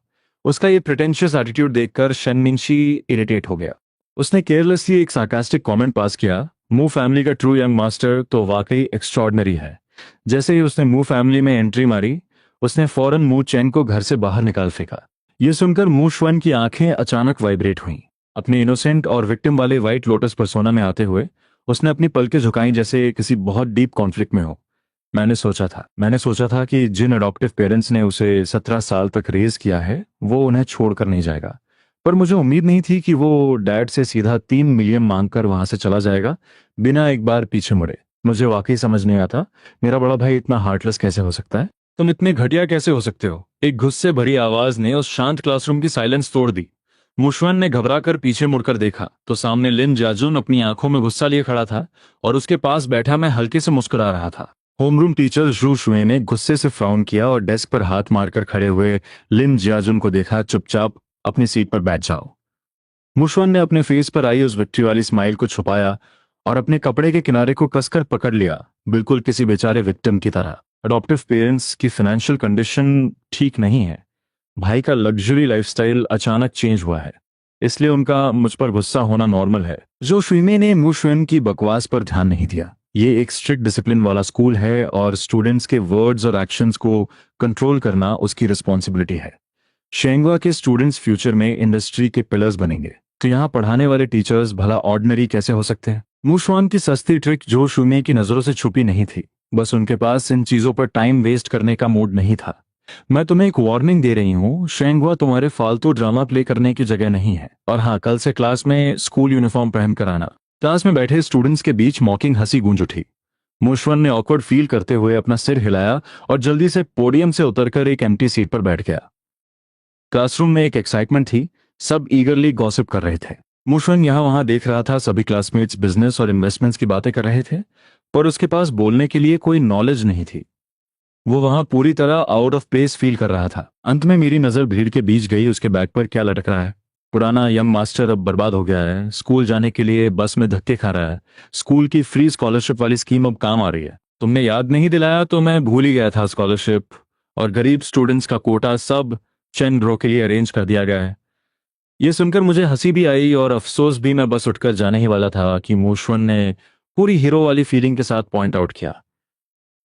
उसका ये प्रिटेंशियस एटीट्यूड देखकर शनमिंशी इरिटेट हो गया। उसने केयरलेसली एक सार्कास्टिक कमेंट पास किया, मू फैमिली का ट्रू यंग मास्टर तो वाकई एक्स्ट्रॉर्डनरी है। जैसे ही उसने मू फैमिली में एंट्री मारी, उसने फौरन मू चैन को घर से बाहर निकाल फेंका। यह सुनकर मू श्वन की आंखें अचानक वाइब्रेट हुईं। अपने इनोसेंट और विक्टिम वाले व्हाइट लोटस पर्सोना में आते हुए उसने अपनी पलकें झुकाई जैसे किसी बहुत डीप कॉन्फ्लिक्ट में हो। मैंने सोचा था कि जिन अडॉप्टिव पेरेंट्स ने उसे 17 साल तक रेज किया है वो उन्हें छोड़कर नहीं जाएगा। पर मुझे उम्मीद नहीं थी कि वो डैड से सीधा 3 मिलियन मांगकर वहां से चला जाएगा बिना एक बार पीछे मुड़े। मुझे वाकई समझ नहीं आता मेरा बड़ा भाई इतना हार्टलेस कैसे हो सकता है। तुम इतने घटिया कैसे हो सकते हो? एक गुस्से भरी आवाज ने उस शांत क्लासरूम की साइलेंस तोड़ दी। मुशवन ने घबराकर पीछे मुड़कर देखा तो सामने लिन जाजुन अपनी आंखों में गुस्सा लिए खड़ा था और उसके पास बैठा मैं हल्के से मुस्कुरा रहा था। होमरूम टीचर जू शुए ने गुस्से से फ्राउन किया और डेस्क पर हाथ मारकर खड़े हुए लिन जाजुन को देखा, चुपचाप अपनी सीट पर बैठ जाओ। मुशवन ने अपने फेस पर आई उस विक्ट्री वाली स्माइल को छुपाया और अपने कपड़े के किनारे को कसकर पकड़ लिया, बिल्कुल किसी बेचारे विक्टिम की तरह। अडॉप्टिव पेरेंट्स की फाइनेंशियल कंडीशन ठीक नहीं है। भाई का लग्जरी लाइफस्टाइल अचानक चेंज हुआ है, इसलिए उनका मुझ पर गुस्सा होना नॉर्मल है। जो शुइमे ने मुशवन की बकवास पर ध्यान नहीं दिया। ये एक स्ट्रिक्ट डिसिप्लिन वाला स्कूल है और स्टूडेंट्स के वर्ड्स और एक्शंस को कंट्रोल करना उसकी रिस्पॉन्सिबिलिटी है। शेंगवा के स्टूडेंट्स फ्यूचर में इंडस्ट्री के पिलर्स बनेंगे, तो यहाँ पढ़ाने वाले टीचर्स भला ऑर्डिनरी कैसे हो सकते हैं? मुशवान की सस्ती ट्रिक जो शुमे की नजरों से छुपी नहीं थी, बस उनके पास इन चीजों पर टाइम वेस्ट करने का मूड नहीं था। मैं तुम्हें एक वार्निंग दे रही हूँ, शेंगवा तुम्हारे फालतू ड्रामा प्ले करने की जगह नहीं है। और हाँ, कल से क्लास में स्कूल यूनिफॉर्म पहन कर आना। क्लास में बैठे स्टूडेंट्स के बीच मॉकिंग हंसी गूंज उठी। मुशवन ने ऑकवर्ड फील करते हुए अपना सिर हिलाया और जल्दी से पोडियम से उतरकर एक एम्प्टी सीट पर बैठ गया। क्लासरूम में एक एक्साइटमेंट थी, सब ईगरली गॉसिप कर रहे थे। मुशवन यहाँ वहां देख रहा था, सभी क्लासमेट्स बिजनेस और इन्वेस्टमेंट्स की बातें कर रहे थे, पर उसके पास बोलने के लिए कोई नॉलेज नहीं थी। वो वहां पूरी तरह आउट ऑफ प्लेस फील कर रहा था। अंत में मेरी नजर भीड़ के बीच गई, उसके बैग पर क्या लटक रहा है। पुराना यंग मास्टर अब बर्बाद हो गया है, स्कूल जाने के लिए बस में धक्के खा रहा है। स्कूल की फ्री स्कॉलरशिप वाली स्कीम अब काम आ रही है। तुमने याद नहीं दिलाया तो मैं भूल ही गया था। स्कॉलरशिप और गरीब स्टूडेंट्स का कोटा सब चंद रो के लिए अरेंज कर दिया गया है। ये सुनकर मुझे हंसी भी आई और अफसोस भी। मैं बस उठकर जाने ही वाला था कि मूशवन ने पूरी हीरो वाली फीलिंग के साथ पॉइंट आउट किया,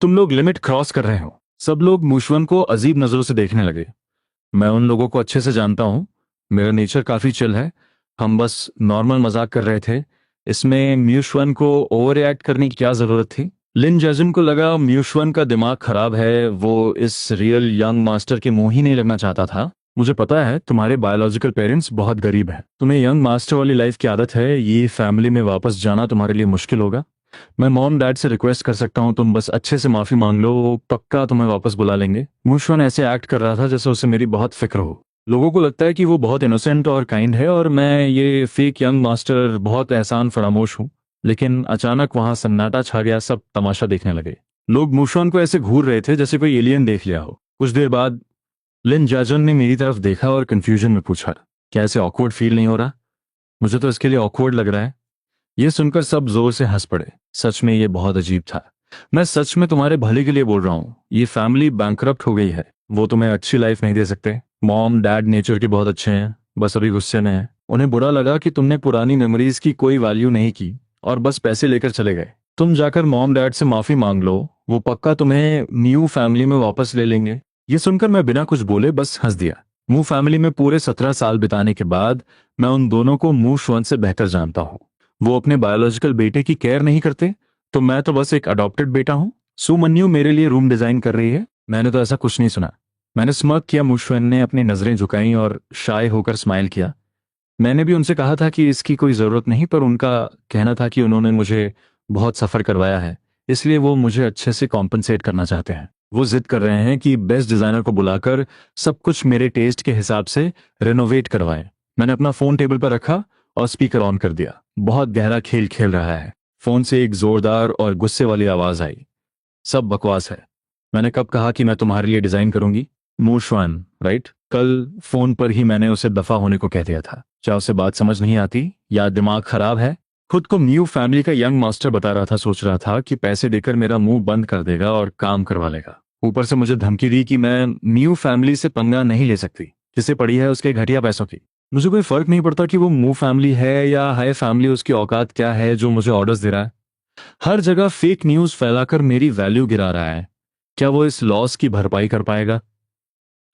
तुम लोग लिमिट क्रॉस कर रहे हो। सब लोग मूशवन को अजीब नजरों से देखने लगे। मैं उन लोगों को अच्छे से जानता हूँ, मेरा नेचर काफी चिल है। हम बस नॉर्मल मजाक कर रहे थे। इसमें म्यूशवन को ओवर रिएक्ट करने की क्या जरूरत थी? लिन जजन को लगा म्यूशवन का दिमाग खराब है, वो इस रियल यंग मास्टर के मुंह ही नहीं लगना चाहता था। मुझे पता है तुम्हारे बायोलॉजिकल पेरेंट्स बहुत गरीब हैं, तुम्हें यंग मास्टर वाली लाइफ की आदत है, ये फैमिली में वापस जाना तुम्हारे लिए मुश्किल होगा। मैं मॉम डैड से रिक्वेस्ट कर सकता हूँ, तुम बस अच्छे से माफी मांग लो, वो पक्का तुम्हें वापस बुला लेंगे। मूशवन ऐसे एक्ट कर रहा था जैसे उसे मेरी बहुत फिक्र हो। लोगों को लगता है कि वो बहुत इनोसेंट और काइंड है और मैं ये फेक यंग मास्टर बहुत एहसान फरामोश हूँ। लेकिन अचानक वहां सन्नाटा छा गया, सब तमाशा देखने लगे। लोग मूशवन को ऐसे घूर रहे थे जैसे कोई एलियन देख लिया हो। कुछ देर बाद लिन जाजन ने मेरी तरफ देखा और कंफ्यूजन में पूछा, क्या ऐसे ऑकवर्ड फील नहीं हो रहा? मुझे तो इसके लिए ऑकवर्ड लग रहा है। ये सुनकर सब जोर से हंस पड़े। सच में ये बहुत अजीब था। मैं सच में तुम्हारे भले के लिए बोल रहा हूँ। ये फैमिली बैंकरप्ट हो गई है, वो तुम्हें अच्छी लाइफ नहीं दे सकते। मॉम डैड नेचर के बहुत अच्छे हैं, बस अभी गुस्से में हैं। उन्हें बुरा लगा कि तुमने पुरानी मेमोरीज की कोई वैल्यू नहीं की और बस पैसे लेकर चले गए। तुम जाकर मॉम डैड से माफी मांग लो, वो पक्का तुम्हें न्यू फैमिली में वापस ले लेंगे। ये सुनकर मैं बिना कुछ बोले बस हंस दिया। मूव फैमिली में पूरे 17 साल बिताने के बाद मैं उन दोनों को मूव श्वन से बेहतर जानता हूँ। वो अपने बायोलॉजिकल बेटे की केयर नहीं करते, तो मैं तो बस एक अडॉप्टेड बेटा हूँ। सुमन्यु मेरे लिए रूम डिजाइन कर रही है। मैंने तो ऐसा कुछ नहीं सुना। मैंने स्मर्क किया। मुश्वन ने अपनी नजरें झुकाई और शाय होकर स्माइल किया। मैंने भी उनसे कहा था कि इसकी कोई जरूरत नहीं, पर उनका कहना था कि उन्होंने मुझे बहुत सफर करवाया है, इसलिए वो मुझे अच्छे से कॉम्पनसेट करना चाहते हैं। वो जिद कर रहे हैं कि बेस्ट डिजाइनर को बुलाकर सब कुछ मेरे टेस्ट के हिसाब से रेनोवेट करवाएं। मैंने अपना फोन टेबल पर रखा और स्पीकर ऑन कर दिया। बहुत गहरा खेल खेल रहा है। फोन से एक जोरदार और गुस्से वाली आवाज आई, सब बकवास है। मैंने कब कहा कि मैं तुम्हारे लिए डिजाइन करूंगी? मूशवान, राइट? कल फोन पर ही मैंने उसे दफा होने को कह दिया था। क्या उसे बात समझ नहीं आती या दिमाग खराब है? खुद को न्यू फैमिली का यंग मास्टर बता रहा था। सोच रहा था कि पैसे देकर मेरा मुंह बंद कर देगा और काम करवा लेगा। ऊपर से मुझे धमकी दी कि मैं न्यू फैमिली से पंगा नहीं ले सकती, जिसे पड़ी है उसके घटिया पैसों की। मुझे कोई फर्क नहीं पड़ता कि वो मूव फैमिली है या हाई फैमिली, उसकी औकात क्या है जो मुझे ऑर्डर्स दे रहा है? हर जगह फेक न्यूज फैलाकर मेरी वैल्यू गिरा रहा है। क्या वो इस लॉस की भरपाई कर पाएगा?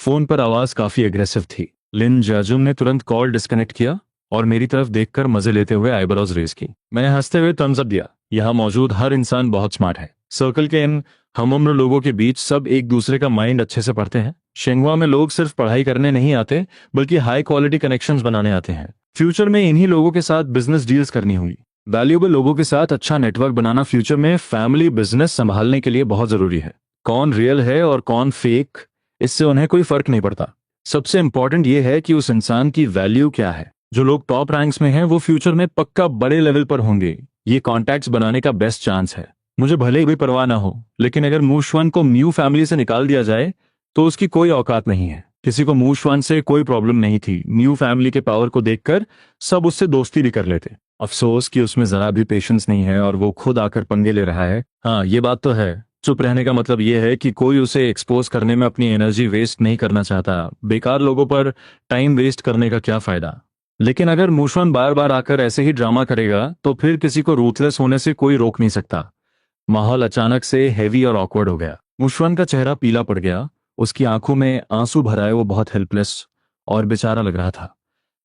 फोन पर आवाज काफी एग्रेसिव थी। लिन जाजुम ने तुरंत कॉल डिस्कनेक्ट किया और मेरी तरफ देखकर मजे लेते हुए आईब्रोज रेज की। मैंने हंसते हुए थम्स अप दिया। यहाँ मौजूद हर इंसान बहुत स्मार्ट है। सर्कल के इन हम उम्र लोगों के बीच सब एक दूसरे का माइंड अच्छे से पढ़ते हैं। शेंगवा में लोग सिर्फ पढ़ाई करने नहीं आते, बल्कि हाई क्वालिटी कनेक्शंस बनाने आते हैं। फ्यूचर में इन्हीं लोगों के साथ बिजनेस डील्स करनी होगी। वैल्यूएबल लोगों के साथ अच्छा नेटवर्क बनाना फ्यूचर में फैमिली बिजनेस संभालने के लिए बहुत जरूरी है। कौन रियल है और कौन फेक, इससे उन्हें कोई फर्क नहीं पड़ता। सबसे इंपॉर्टेंट यह है कि उस इंसान की वैल्यू क्या है। जो लोग टॉप रैंक्स में हैं वो फ्यूचर में पक्का बड़े लेवल पर होंगे। ये कॉन्टैक्ट्स बनाने का बेस्ट चांस है। मुझे भले ही परवाह ना हो, लेकिन अगर मूशवन को म्यू फैमिली से निकाल दिया जाए तो उसकी कोई औकात नहीं है। किसी को मूशवन से कोई प्रॉब्लम नहीं थी। म्यू फैमिली के पावर को देखकर सब उससे दोस्ती भी कर लेते। अफसोस कि उसमें जरा भी पेशेंस नहीं है और वो खुद आकर पंगे ले रहा है। हाँ, ये बात तो है। चुप रहने का मतलब यह है कि कोई उसे एक्सपोज करने में अपनी एनर्जी वेस्ट नहीं करना चाहता। बेकार लोगों पर टाइम वेस्ट करने का क्या फायदा? लेकिन अगर मूशवन बार बार आकर ऐसे ही ड्रामा करेगा तो फिर किसी को रूथलेस होने से कोई रोक नहीं सकता। माहौल अचानक से हेवी और ऑकवर्ड हो गया। मूशवन का चेहरा पीला पड़ गया, उसकी आंखों में आंसू भर आए। वो बहुत हेल्पलेस और बेचारा लग रहा था।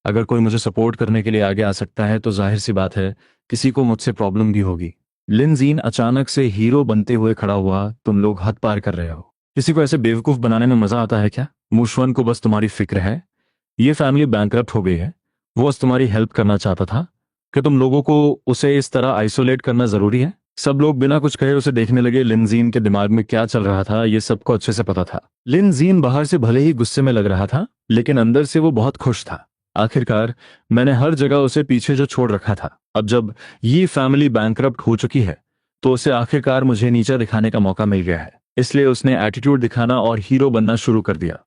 अगर कोई मुझे सपोर्ट करने के लिए आगे आ सकता है तो जाहिर सी बात है किसी को मुझसे प्रॉब्लम भी होगी। लिन जीन अचानक से हीरो बनते हुए खड़ा हुआ। तुम लोग हद पार कर रहे हो। किसी को ऐसे बेवकूफ बनाने में मजा आता है क्या? मूशवन को बस तुम्हारी फिक्र है। ये फैमिली बैंकरप्ट हो गई है। वो बस तुम्हारी हेल्प करना चाहता था। कि तुम लोगों को उसे इस तरह आइसोलेट करना जरूरी है? सब लोग बिना कुछ कहे उसे देखने लगे। लिन जीन के दिमाग में क्या चल रहा था ये सबको अच्छे से पता था। लिन जीन बाहर से भले ही गुस्से में लग रहा था, लेकिन अंदर से वो बहुत खुश था। आखिरकार मैंने हर जगह उसे पीछे जो छोड़ रखा था, अब जब ये फैमिली बैंकरप्ट हो चुकी है तो उसे आखिरकार मुझे नीचा दिखाने का मौका मिल गया है। इसलिए उसने एटीट्यूड दिखाना और हीरो बनना शुरू कर दिया।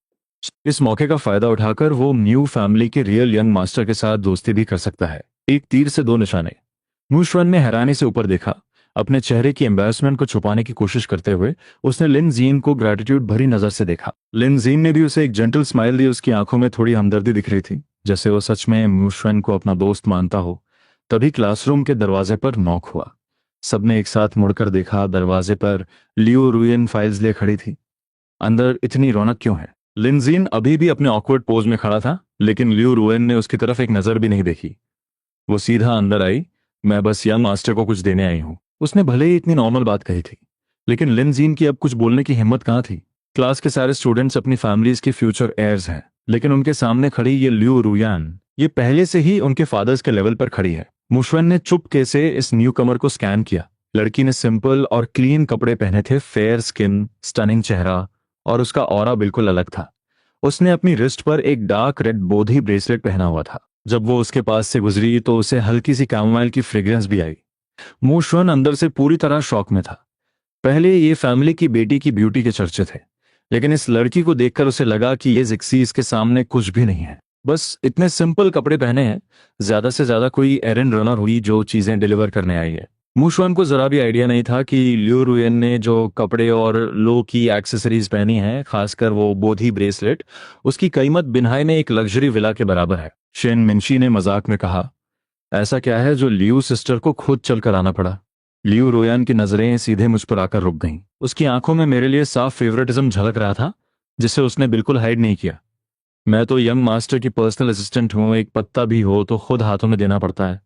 इस मौके का फायदा उठाकर वो न्यू फैमिली के रियल यंग मास्टर के साथ दोस्ती भी कर सकता है। एक तीर से दो निशाने। मूशवन ने हैरानी से ऊपर देखा। अपने चेहरे की एम्बैरेसमेंट को छुपाने की कोशिश करते हुए उसने लिन जीन को ग्रेटिट्यूड भरी नजर से देखा। लिन जीन ने भी उसे एक जेंटल स्माइल दी। उसकी आंखों में थोड़ी हमदर्दी दिख रही थी, जैसे वो सच में मूशवन को अपना दोस्त मानता हो। तभी क्लासरूम के दरवाजे पर नॉक हुआ। सबने एक साथ मुड़कर देखा। दरवाजे पर लियो रुयन फाइल्स ले खड़ी थी। अंदर इतनी रौनक क्यों है? लिनजीन अभी भी अपने ऑकवर्ड पोज में खड़ा था, लेकिन लियो रुयन ने उसकी तरफ एक नजर भी नहीं देखी। वो सीधा अंदर आई। मैं बस यंग मास्टर को कुछ देने आई हूँ। उसने भले ही इतनी नॉर्मल बात कही थी, लेकिन लिनजीन की अब कुछ बोलने की हिम्मत कहाँ थी। क्लास के सारे स्टूडेंट्स अपनी फैमिलीज के फ्यूचर एयर्स हैं, लेकिन उनके सामने खड़ी ये लियो रुयान, ये पहले से ही उनके फादर्स के लेवल पर खड़ी है। मुशवन ने चुपके से इस न्यू कमर को स्कैन किया। लड़की ने सिंपल और क्लीन कपड़े पहने थे, फेयर स्किन, स्टनिंग चेहरा, और उसका ऑरा बिल्कुल अलग था। उसने अपनी रिस्ट पर एक डार्क रेड बोधी ब्रेसलेट पहना हुआ था। जब वो उसके पास से गुजरी तो उसे हल्की सी कैमोमाइल की फ्रेग्रेंस भी आई। मूशवन अंदर से पूरी तरह शॉक में था। पहले ये फैमिली की बेटी की ब्यूटी के चर्चे थे, लेकिन इस लड़की को देखकर उसे लगा कि ये जिक्सीज के सामने कुछ भी नहीं है। बस इतने सिंपल कपड़े पहने हैं, ज्यादा से ज्यादा कोई एरन रनर हुई जो चीजें डिलीवर करने आई है। मूशवन को जरा भी आइडिया नहीं था कि लियो रुयन ने जो कपड़े और लो की एक्सेसरीज पहनी है, खासकर वो बोधी ब्रेसलेट, उसकी कीमत बिन्हाई में एक लग्जरी विला के बराबर है। शेन मिंशी ने मजाक में कहा, ऐसा क्या है जो लियो सिस्टर को खुद चलकर आना पड़ा? लियो रुयन की नजरें सीधे मुझ पर आकर रुक गईं। उसकी आंखों में मेरे लिए साफ फेवरेटिज्म झलक रहा था, जिसे उसने बिल्कुल हाइड नहीं किया। मैं तो यंग मास्टर की पर्सनल असिस्टेंट हूँ, एक पत्ता भी हो तो खुद हाथों में देना पड़ता है।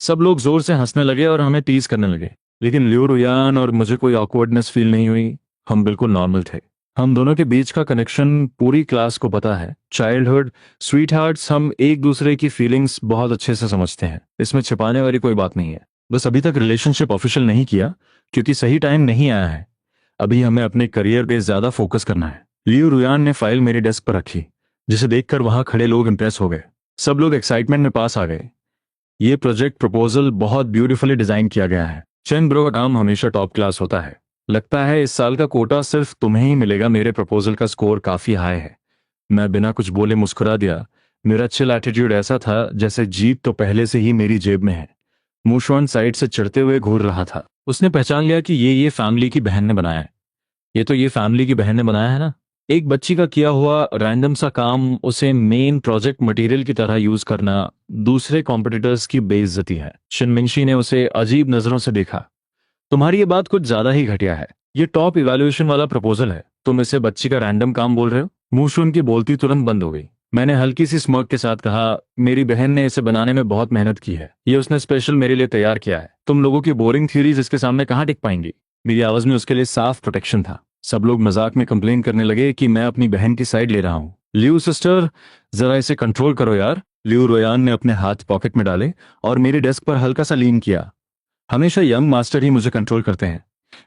सब लोग जोर से हंसने लगे और हमें टीज करने लगे, लेकिन लियो रुयान और मुझे कोई ऑकवर्डनेस फील नहीं हुई। हम बिल्कुल नॉर्मल थे। हम दोनों के बीच का कनेक्शन पूरी क्लास को पता है। चाइल्डहुड स्वीट हार्ट्स, हम एक दूसरे की फीलिंग्स बहुत अच्छे से समझते हैं। इसमें छिपाने वाली कोई बात नहीं है। बस अभी तक रिलेशनशिप ऑफिशियल नहीं किया, क्योंकि सही टाइम नहीं आया है। अभी हमें अपने करियर पे ज्यादा फोकस करना है। लियो रुयान ने फाइल मेरी डेस्क पर रखी, जिसे देखकर वहां खड़े लोग इंप्रेस हो गए। सब लोग एक्साइटमेंट में पास आ गए। ये प्रोजेक्ट प्रपोजल बहुत ब्यूटीफुली डिजाइन किया गया है। चेन ब्रो का काम हमेशा टॉप क्लास होता है। लगता है इस साल का कोटा सिर्फ तुम्हें ही मिलेगा। मेरे प्रपोजल का स्कोर काफी हाई है। मैं बिना कुछ बोले मुस्कुरा दिया। मेरा चिल एटीट्यूड ऐसा था जैसे जीत तो पहले से ही मेरी जेब में है। मूशवन साइड से चढ़ते हुए घूर रहा था। उसने पहचान लिया कि ये फैमिली की बहन ने बनाया है। ये तो ये फैमिली की बहन ने बनाया है ना। एक बच्ची का किया हुआ रैंडम सा काम, उसे मेन प्रोजेक्ट मटेरियल की तरह यूज करना, दूसरे कॉम्पिटिटर्स की बेइज्जती है। शिनमिंशी ने उसे अजीब नजरों से देखा। तुम्हारी ये बात कुछ ज्यादा ही घटिया है। ये टॉप इवैल्यूएशन वाला प्रपोजल है, तुम इसे बच्ची का रैंडम काम बोल रहे हो? मूशुन की बोलती तुरंत बंद हो गई। मैंने हल्की सी स्मर्क के साथ कहा, मेरी बहन ने इसे बनाने में बहुत मेहनत की है। ये उसने स्पेशल मेरे लिए तैयार किया है। तुम लोगों की बोरिंग थ्योरीज इसके सामने कहाँ टिक पाएंगी? मेरी आवाज में उसके लिए साफ प्रोटेक्शन था। सब लोग मजाक में कंप्लेन करने लगे कि मैं अपनी बहन की साइड ले रहा हूँ। लियो सिस्टर, जरा इसे कंट्रोल करो यार। लियो रोयान ने अपने हाथ पॉकेट में डाले और मेरी डेस्क पर हल्का सा लीन किया। हमेशा यंग मास्टर ही मुझे कंट्रोल करते हैं।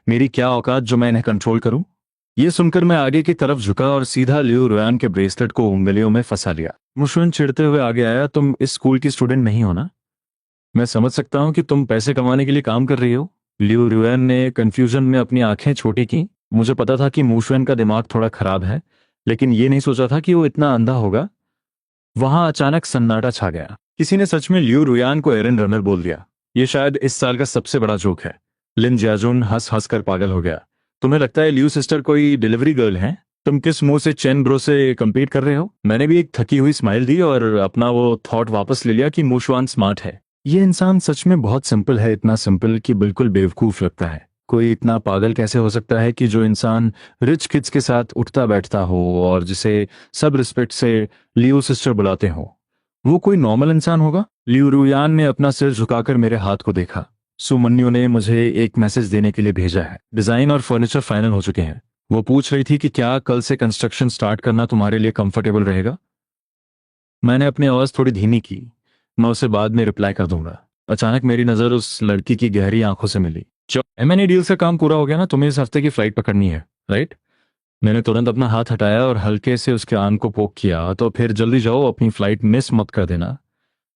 मेरी क्या औकात जो मैं इन्हें कंट्रोल करूं? ये सुनकर मैं आगे की तरफ झुका और सीधा लियो रोयान के ब्रेसलेट को उंगलियों में फंसा लिया। मुशुन चिढ़ते हुए आगे आया, तुम इस स्कूल की स्टूडेंट नहीं हो ना? मैं समझ सकता हूं कि तुम पैसे कमाने के लिए काम कर रही हो। लियो रोयान ने कंफ्यूजन में अपनी आंखें छोटी की। मुझे पता था कि मूशुन का दिमाग थोड़ा खराब है, लेकिन ये नहीं सोचा था कि वो इतना अंधा होगा। वहां अचानक सन्नाटा छा गया। किसी ने सच में लियो रुयान को एरन रनर बोल दिया। ये शायद इस साल का सबसे बड़ा जोक है। लिन जियाजुन हंस हंस कर पागल हो गया। तुम्हें लगता है लियो सिस्टर कोई डिलीवरी गर्ल है? तुम किस मुंह से चेन ब्रो से compete कर रहे हो? मैंने भी एक थकी हुई स्माइल दी और अपना वो थॉट वापस ले लिया कि मूशवान स्मार्ट है। ये इंसान सच में बहुत सिंपल है, इतना सिंपल कि बिल्कुल बेवकूफ लगता है। कोई इतना पागल कैसे हो सकता है कि जो इंसान रिच किड्स के साथ उठता बैठता हो और जिसे सब रिस्पेक्ट से लियो सिस्टर बुलाते हो, वो कोई नॉर्मल इंसान होगा? लियो रुयान ने अपना सिर झुकाकर मेरे हाथ को देखा। सुमन्यु ने मुझे एक मैसेज देने के लिए भेजा है। डिजाइन और फर्नीचर फाइनल हो चुके हैं। वो पूछ रही थी कि क्या कल से कंस्ट्रक्शन स्टार्ट करना तुम्हारे लिए कंफर्टेबल रहेगा। मैंने अपनी आवाज थोड़ी धीमी की। मैं उसे बाद में रिप्लाई कर दूंगा। अचानक मेरी नजर उस लड़की की गहरी आंखों से मिली। M&A डील से काम पूरा हो गया ना? तुम्हें इस हफ्ते की फ्लाइट पकड़नी है, राइट? मैंने तुरंत अपना हाथ हटाया और हल्के से उसके आंख को पोक किया। तो फिर जल्दी जाओ, अपनी फ्लाइट मिस मत कर देना।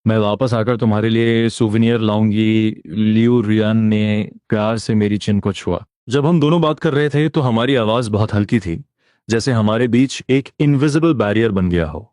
मैं वापस आकर तुम्हारे लिए सुवेनियर लाऊंगी। लियो रियान ने प्यार से मेरी चिन को छुआ। जब हम दोनों बात कर रहे थे तो हमारी आवाज बहुत हल्की थी, जैसे हमारे बीच एक इनविजिबल बैरियर बन गया हो।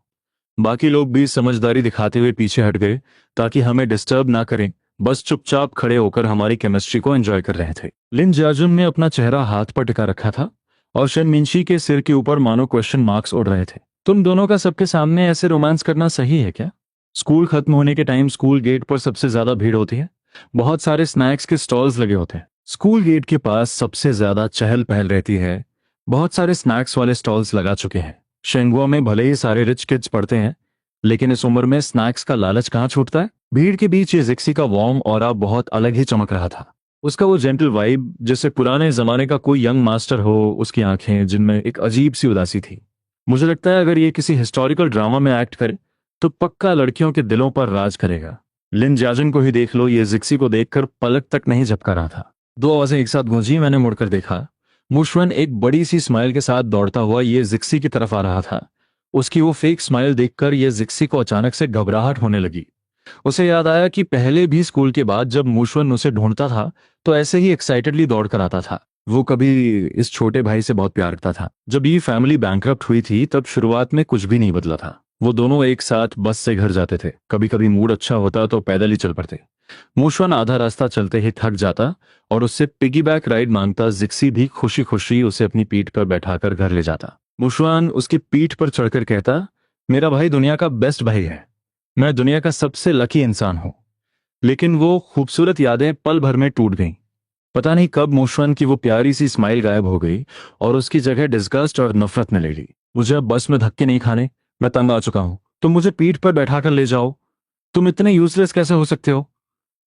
बाकी लोग भी समझदारी दिखाते हुए पीछे हट गए ताकि हमें डिस्टर्ब ना करें, बस चुपचाप खड़े होकर हमारी केमिस्ट्री को एंजॉय कर रहे थे। लिन जाजुन ने अपना चेहरा हाथ पर टिका रखा था और शनमिनशी के सिर के ऊपर मानो क्वेश्चन मार्क्स उड़ रहे थे। तुम दोनों का सबके सामने ऐसे रोमांस करना सही है क्या? स्कूल खत्म होने के टाइम स्कूल गेट पर सबसे ज्यादा भीड़ होती है। बहुत सारे स्नैक्स के स्टॉल्स लगे होते हैं। स्कूल गेट के पास सबसे ज्यादा चहल पहल रहती है। बहुत सारे स्नैक्स वाले स्टॉल्स लगा चुके हैं। शेंगुआ में भले ही सारे रिच किड्स पढ़ते हैं, लेकिन इस उम्र में स्नैक्स का लालच कहाँ छूटता है। भीड़ के बीच ये जिक्सी का वार्म ऑरा बहुत अलग ही चमक रहा था। उसका वो जेंटल वाइब, जैसे पुराने जमाने का कोई यंग मास्टर हो। उसकी आंखें जिनमें एक अजीब सी उदासी थी। मुझे लगता है अगर ये किसी हिस्टोरिकल ड्रामा में एक्ट करे तो पक्का लड़कियों के दिलों पर राज करेगा। लिन जाजन को ही देख लो, ये जिक्सी को देखकर पलक तक नहीं झपका रहा था। दो आवाजें एक साथ गूंजी। मैंने मुड़कर देखा। मुशवन एक बड़ी सी स्माइल के साथ दौड़ता हुआ ये जिक्सी की तरफ आ रहा था। उसकी वो फेक स्माइल देखकर ये जिक्सी को अचानक से घबराहट होने लगी। उसे याद आया कि पहले भी स्कूल के बाद जब मुशवन उसे ढूंढता था तो ऐसे ही एक्साइटेडली दौड़ कर आता था। वो कभी इस छोटे भाई से बहुत प्यार करता था। जब ये फैमिली बैंकरप्ट हुई थी तब शुरुआत में कुछ भी नहीं बदला था। वो दोनों एक साथ बस से घर जाते थे। कभी कभी मूड अच्छा होता तो पैदल ही चल पड़ते। मुशवन आधा रास्ता चलते ही थक जाता और उससे पिगी बैक राइड मांगता। जिक्सी भी खुशी खुशी उसे अपनी पीठ पर बैठाकर घर ले जाता। मुशवन उसकी पीठ पर चढ़कर कहता, मेरा भाई दुनिया का बेस्ट भाई है। मैं दुनिया का सबसे लकी इंसान हूं। लेकिन वो खूबसूरत यादें पल भर में टूट गईं। पता नहीं कब मुशवन की वो प्यारी सी स्माइल गायब हो गई और उसकी जगह डिस्गस्ट और नफरत ने ले ली। मुझे अब बस में धक्के नहीं खाने। मैं तंग आ चुका हूं। तुम मुझे पीठ पर बैठाकर ले जाओ। तुम इतने यूजलेस कैसे हो सकते हो?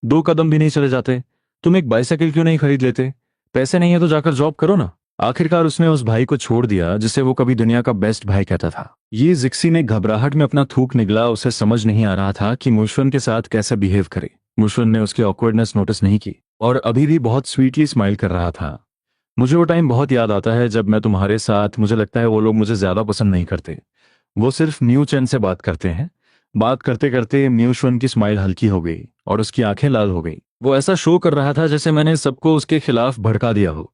2 कदम भी नहीं चले जाते। तुम एक बाइसाइकिल क्यों नहीं खरीद लेते? पैसे नहीं है तो जाकर जॉब करो ना। आखिरकार उसने उस भाई को छोड़ दिया जिसे वो कभी दुनिया का बेस्ट भाई कहता था। ये जिक्सी ने घबराहट में अपना थूक निगला। उसे समझ नहीं आ रहा था कि मुशवन के साथ कैसे बिहेव करे। मुशवन ने उसकी ऑकवर्डनेस नोटिस नहीं की और अभी भी बहुत स्वीटली स्माइल कर रहा था। मुझे वो टाइम बहुत याद आता है जब मैं तुम्हारे साथ, मुझे लगता है वो लोग मुझे ज्यादा पसंद नहीं करते। वो सिर्फ म्यू चैन से बात करते हैं। बात करते करते म्यूशवन की स्माइल हल्की हो गई और उसकी आंखें लाल हो गई। वो ऐसा शो कर रहा था जैसे मैंने सबको उसके खिलाफ भड़का दिया हो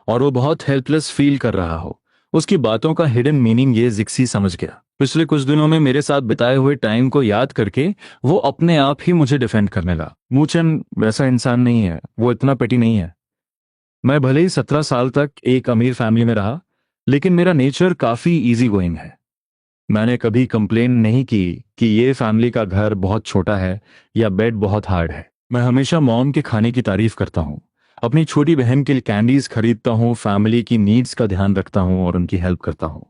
और वो बहुत हेल्पलेस फील कर रहा हो। उसकी बातों का हिडन मीनिंग ये जिक्सी समझ गया। पिछले कुछ दिनों में मेरे साथ बिताए हुए टाइम को याद करके वो अपने आप ही मुझे डिफेंड करने लगा। मूचन वैसा इंसान नहीं है। वो इतना पेटी नहीं है। मैं भले ही 17 साल तक एक अमीर फैमिली में रहा, लेकिन मेरा नेचर काफी इजी गोइंग है। मैंने कभी कंप्लेन नहीं की कि ये फैमिली का घर बहुत छोटा है या बेड बहुत हार्ड है। मैं हमेशा मॉम के खाने की तारीफ करता हूँ। अपनी छोटी बहन के लिए कैंडीज खरीदता हूँ, फैमिली की नीड्स का ध्यान रखता हूँ और उनकी हेल्प करता हूँ।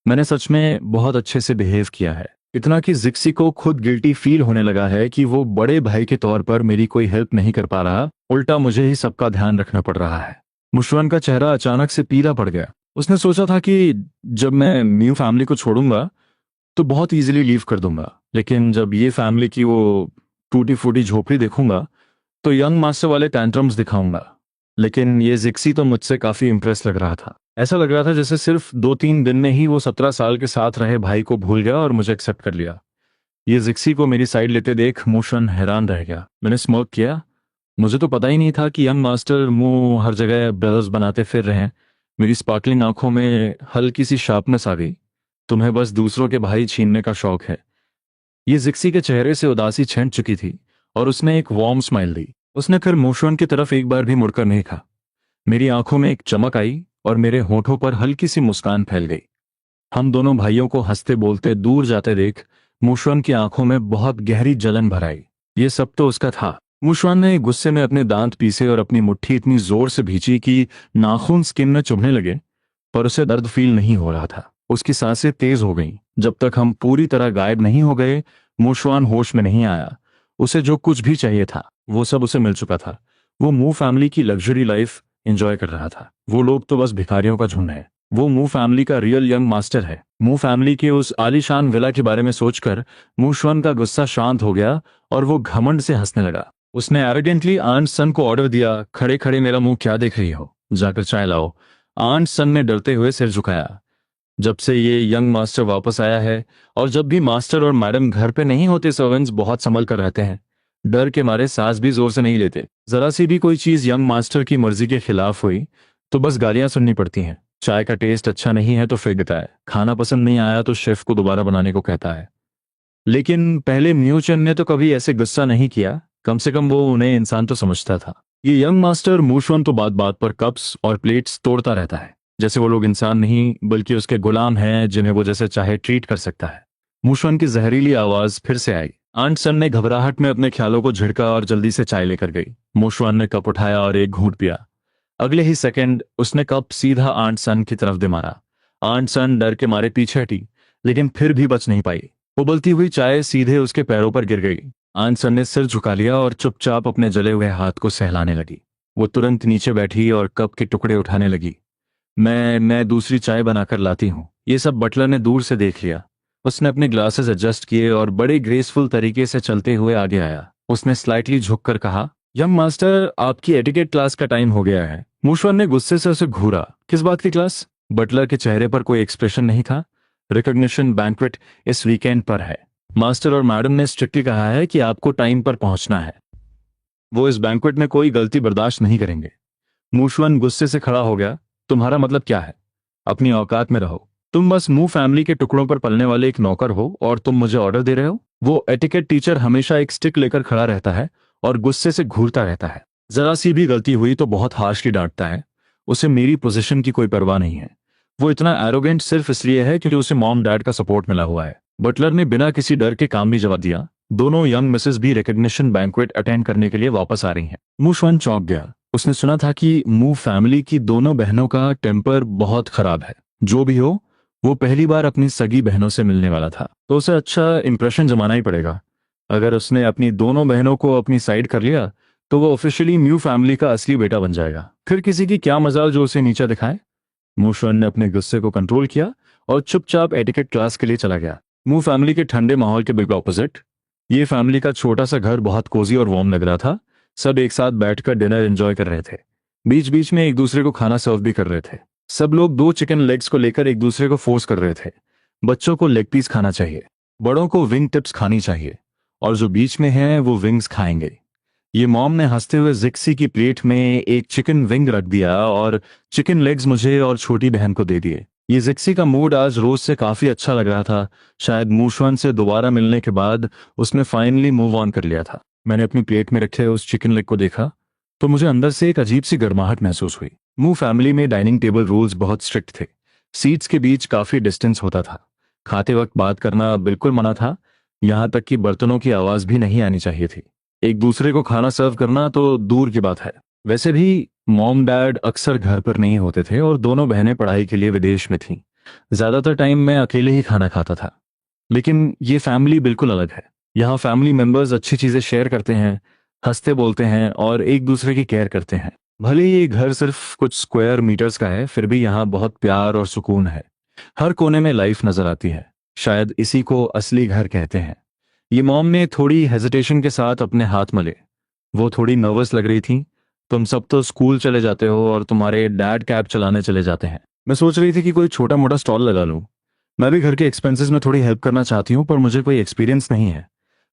मैंने सच में बहुत अच्छे से बिहेव किया है। इतना कि जिक्सी को खुद गिल्टी फील होने लगा है कि वो बड़े भाई के तौर पर मेरी कोई हेल्प नहीं कर पा रहा, उल्टा मुझे ही सबका ध्यान रखना पड़ रहा है। मुशवन का चेहरा अचानक से पीला पड़ गया। उसने सोचा था कि जब मैं म्यू फैमिली को छोड़ूंगा तो बहुत इजीली लीव कर दूंगा, लेकिन जब ये फैमिली की वो टूटी फूटी झोपड़ी देखूंगा तो यंग मास्टर वाले टैंट्रम्स दिखाऊंगा। लेकिन ये जिक्सी तो मुझसे काफी इंप्रेस लग रहा था। ऐसा लग रहा था जैसे सिर्फ 2-3 दिन में ही वो 17 साल के साथ रहे भाई को भूल गया और मुझे एक्सेप्ट कर लिया। ये जिक्सी को मेरी साइड लेते देख मुशवन हैरान रह गया। मैंने स्मोक किया। मुझे तो पता ही नहीं था कि यंग मास्टर मुंह हर जगह ब्रदर्स बनाते फिर रहे हैं। मेरी स्पार्कलिंग आंखों में हल्की सी शार्पनेस आ गई। तुम्हें बस दूसरों के भाई छीनने का शौक है। ये जिक्सी के चेहरे से उदासी छंट चुकी थी और उसने एक वार्म स्माइल दी। उसने फिर मुशवन की तरफ एक बार भी मुड़कर नहीं देखा। मेरी आंखों में एक चमक आई और मेरे होठों पर हल्की सी मुस्कान फैल गई। हम दोनों भाइयों को हंसते बोलते दूर जाते देख मुशवन की आंखों में बहुत गहरी जलन भर आई। ये सब तो उसका था। मुशवन ने गुस्से में अपने दांत पीसे और अपनी मुट्ठी इतनी जोर से भींची कि नाखून स्किन में चुभने लगे, पर उसे दर्द फील नहीं हो रहा था। उसकी सांसें तेज हो गईं। जब तक हम पूरी तरह गायब नहीं हो गए मुशवन होश में नहीं आया। उसे जो कुछ भी चाहिए था वो सब उसे मिल चुका था। वो मू फैमिली की लग्जरी लाइफ एंजॉय कर रहा था। वो लोग तो बस भिखारियों का झुंड है। वो मू फैमिली का रियल यंग मास्टर है। मू फैमिली के उस आलीशान विला के बारे में सोचकर मुशवन का गुस्सा शांत हो गया और वो घमंड से हंसने लगा। उसने एरोगेंटली आंट सन को ऑर्डर दिया, खड़े खड़े मेरा मुंह क्या देख रही हो, जाकर चाय लाओ। आंट सन ने डरते हुए सिर झुकाया। जब से ये यंग मास्टर वापस आया है और जब भी मास्टर और मैडम घर पे नहीं होते सर्वेंट्स बहुत संभल कर रहते हैं। डर के मारे सांस भी जोर से नहीं लेते। जरा सी भी कोई चीज यंग मास्टर की मर्जी के खिलाफ हुई तो बस गालियां सुननी पड़ती हैं। चाय का टेस्ट अच्छा नहीं है तो फेंक देता है, खाना पसंद नहीं आया तो शेफ को दोबारा बनाने को कहता है। लेकिन पहले म्यूचन ने तो कभी ऐसे गुस्सा नहीं किया, कम से कम वो उन्हें इंसान तो समझता था। ये यंग मास्टर मूशवन तो बात बात पर कप्स और प्लेट्स तोड़ता रहता है, जैसे वो लोग इंसान नहीं बल्कि उसके गुलाम हैं जिन्हें वो जैसे चाहे ट्रीट कर सकता है। मूशवन की जहरीली आवाज फिर से आई। आंट सन ने घबराहट में अपने ख्यालों को झिड़का और जल्दी से चाय लेकर गई। मूशवन ने कप उठाया और एक घूंट पिया। अगले ही सेकंड उसने कप सीधा आंट सन की तरफ दे मारा। आंट सन डर के मारे पीछे हटी, लेकिन फिर भी बच नहीं पाई। उबलती हुई चाय सीधे उसके पैरों पर गिर गई। आंसर ने सिर झुका लिया और चुपचाप अपने जले हुए हाथ को सहलाने लगी। वो तुरंत नीचे बैठी और कप के टुकड़े उठाने लगी। मैं दूसरी चाय बनाकर लाती हूँ। ये सब बटलर ने दूर से देख लिया। उसने अपने ग्लासेस एडजस्ट किए और बड़े ग्रेसफुल तरीके से चलते हुए आगे आया। उसने स्लाइटली झुककर कहा, यंग मास्टर, आपकी एटिकेट क्लास का टाइम हो गया है। मूशवन ने गुस्से से उसे घूरा। किस बात की क्लास? बटलर के चेहरे पर कोई एक्सप्रेशन नहीं था। रिकॉग्निशन बैंक्वेट इस वीकेंड पर है। मास्टर और मैडम ने स्ट्रिक्टली कहा है कि आपको टाइम पर पहुंचना है। वो इस बैंक्वेट में कोई गलती बर्दाश्त नहीं करेंगे। मूशवन गुस्से से खड़ा हो गया। तुम्हारा मतलब क्या है? अपनी औकात में रहो। तुम बस मू फैमिली के टुकड़ों पर पलने वाले एक नौकर हो और तुम मुझे ऑर्डर दे रहे हो? वो एटिकेट टीचर हमेशा एक स्टिक लेकर खड़ा रहता है और गुस्से से घूरता रहता है। जरा सी भी गलती हुई तो बहुत हार्शली डांटता है। उसे मेरी पोजीशन की कोई परवाह नहीं है। वो इतना एरोगेंट सिर्फ इसलिए है क्योंकि उसे मॉम डैड का सपोर्ट मिला हुआ है। बटलर ने बिना किसी डर के काम भी जवाब दिया। दोनों यंग मिसेस भी रिकॉग्निशन बैंक्वेट अटेंड करने के लिए वापस आ रही हैं। मूशवन चौंक गया। उसने सुना था कि मू फैमिली की दोनों बहनों का टेम्पर बहुत खराब है। जो भी हो, वो पहली बार अपनी सगी बहनों से मिलने वाला था, तो उसे अच्छा इंप्रेशन जमाना ही पड़ेगा। अगर उसने अपनी दोनों बहनों को अपनी साइड कर लिया तो वो ऑफिशियली म्यू फैमिली का असली बेटा बन जाएगा। फिर किसी की क्या मजाल जो उसे नीचा दिखाए। मूशवन ने अपने गुस्से को कंट्रोल किया और चुपचाप एटिकेट क्लास के लिए चला गया। मू फैमिली के ठंडे माहौल के बिल्कुल ऑपोजिट ये फैमिली का छोटा सा घर बहुत कोजी और वार्म लग रहा था। सब एक साथ बैठकर डिनर एंजॉय कर रहे थे। बीच बीच में एक दूसरे को खाना सर्व भी कर रहे थे। सब लोग 2 चिकन लेग्स को लेकर एक दूसरे को फोर्स कर रहे थे। बच्चों को लेग पीस खाना चाहिए, बड़ों को विंग टिप्स खानी चाहिए, और जो बीच में है वो विंग्स खाएंगे। ये मॉम ने हंसते हुए जिक्सी की प्लेट में एक चिकन विंग रख दिया और चिकन लेग्स मुझे और छोटी बहन को दे दिए। ये जिक्सी का मूड आज रोज से काफी अच्छा लग रहा था। शायद मूशवन से दोबारा मिलने के बाद उसने फाइनली मूव ऑन कर लिया था। मैंने अपनी प्लेट में रखे उस चिकन लेग को देखा तो मुझे अंदर से एक अजीब सी गर्माहट महसूस हुई। मू फैमिली में डाइनिंग टेबल रूल्स बहुत स्ट्रिक्ट थे। सीट्स के बीच काफी डिस्टेंस होता था। खाते वक्त बात करना बिल्कुल मना था। यहाँ तक कि बर्तनों की आवाज भी नहीं आनी चाहिए थी। एक दूसरे को खाना सर्व करना तो दूर की बात है। वैसे भी मॉम डैड अक्सर घर पर नहीं होते थे और दोनों बहनें पढ़ाई के लिए विदेश में थीं। ज्यादातर टाइम मैं अकेले ही खाना खाता था। लेकिन ये फैमिली बिल्कुल अलग है। यहाँ फैमिली मेंबर्स अच्छी चीजें शेयर करते हैं, हंसते बोलते हैं और एक दूसरे की केयर करते हैं। भले ही ये घर सिर्फ कुछ स्क्वायर मीटर्स का है, फिर भी यहाँ बहुत प्यार और सुकून है। हर कोने में लाइफ नजर आती है। शायद इसी को असली घर कहते हैं। ये मॉम ने थोड़ी हेजिटेशन के साथ अपने हाथ मले। वो थोड़ी नर्वस लग रही थी। तुम सब तो स्कूल चले जाते हो और तुम्हारे डैड कैब चलाने चले जाते हैं। मैं सोच रही थी कि कोई छोटा मोटा स्टॉल लगा लूं। मैं भी घर के एक्सपेंसेस में थोड़ी हेल्प करना चाहती हूँ, पर मुझे कोई एक्सपीरियंस नहीं है।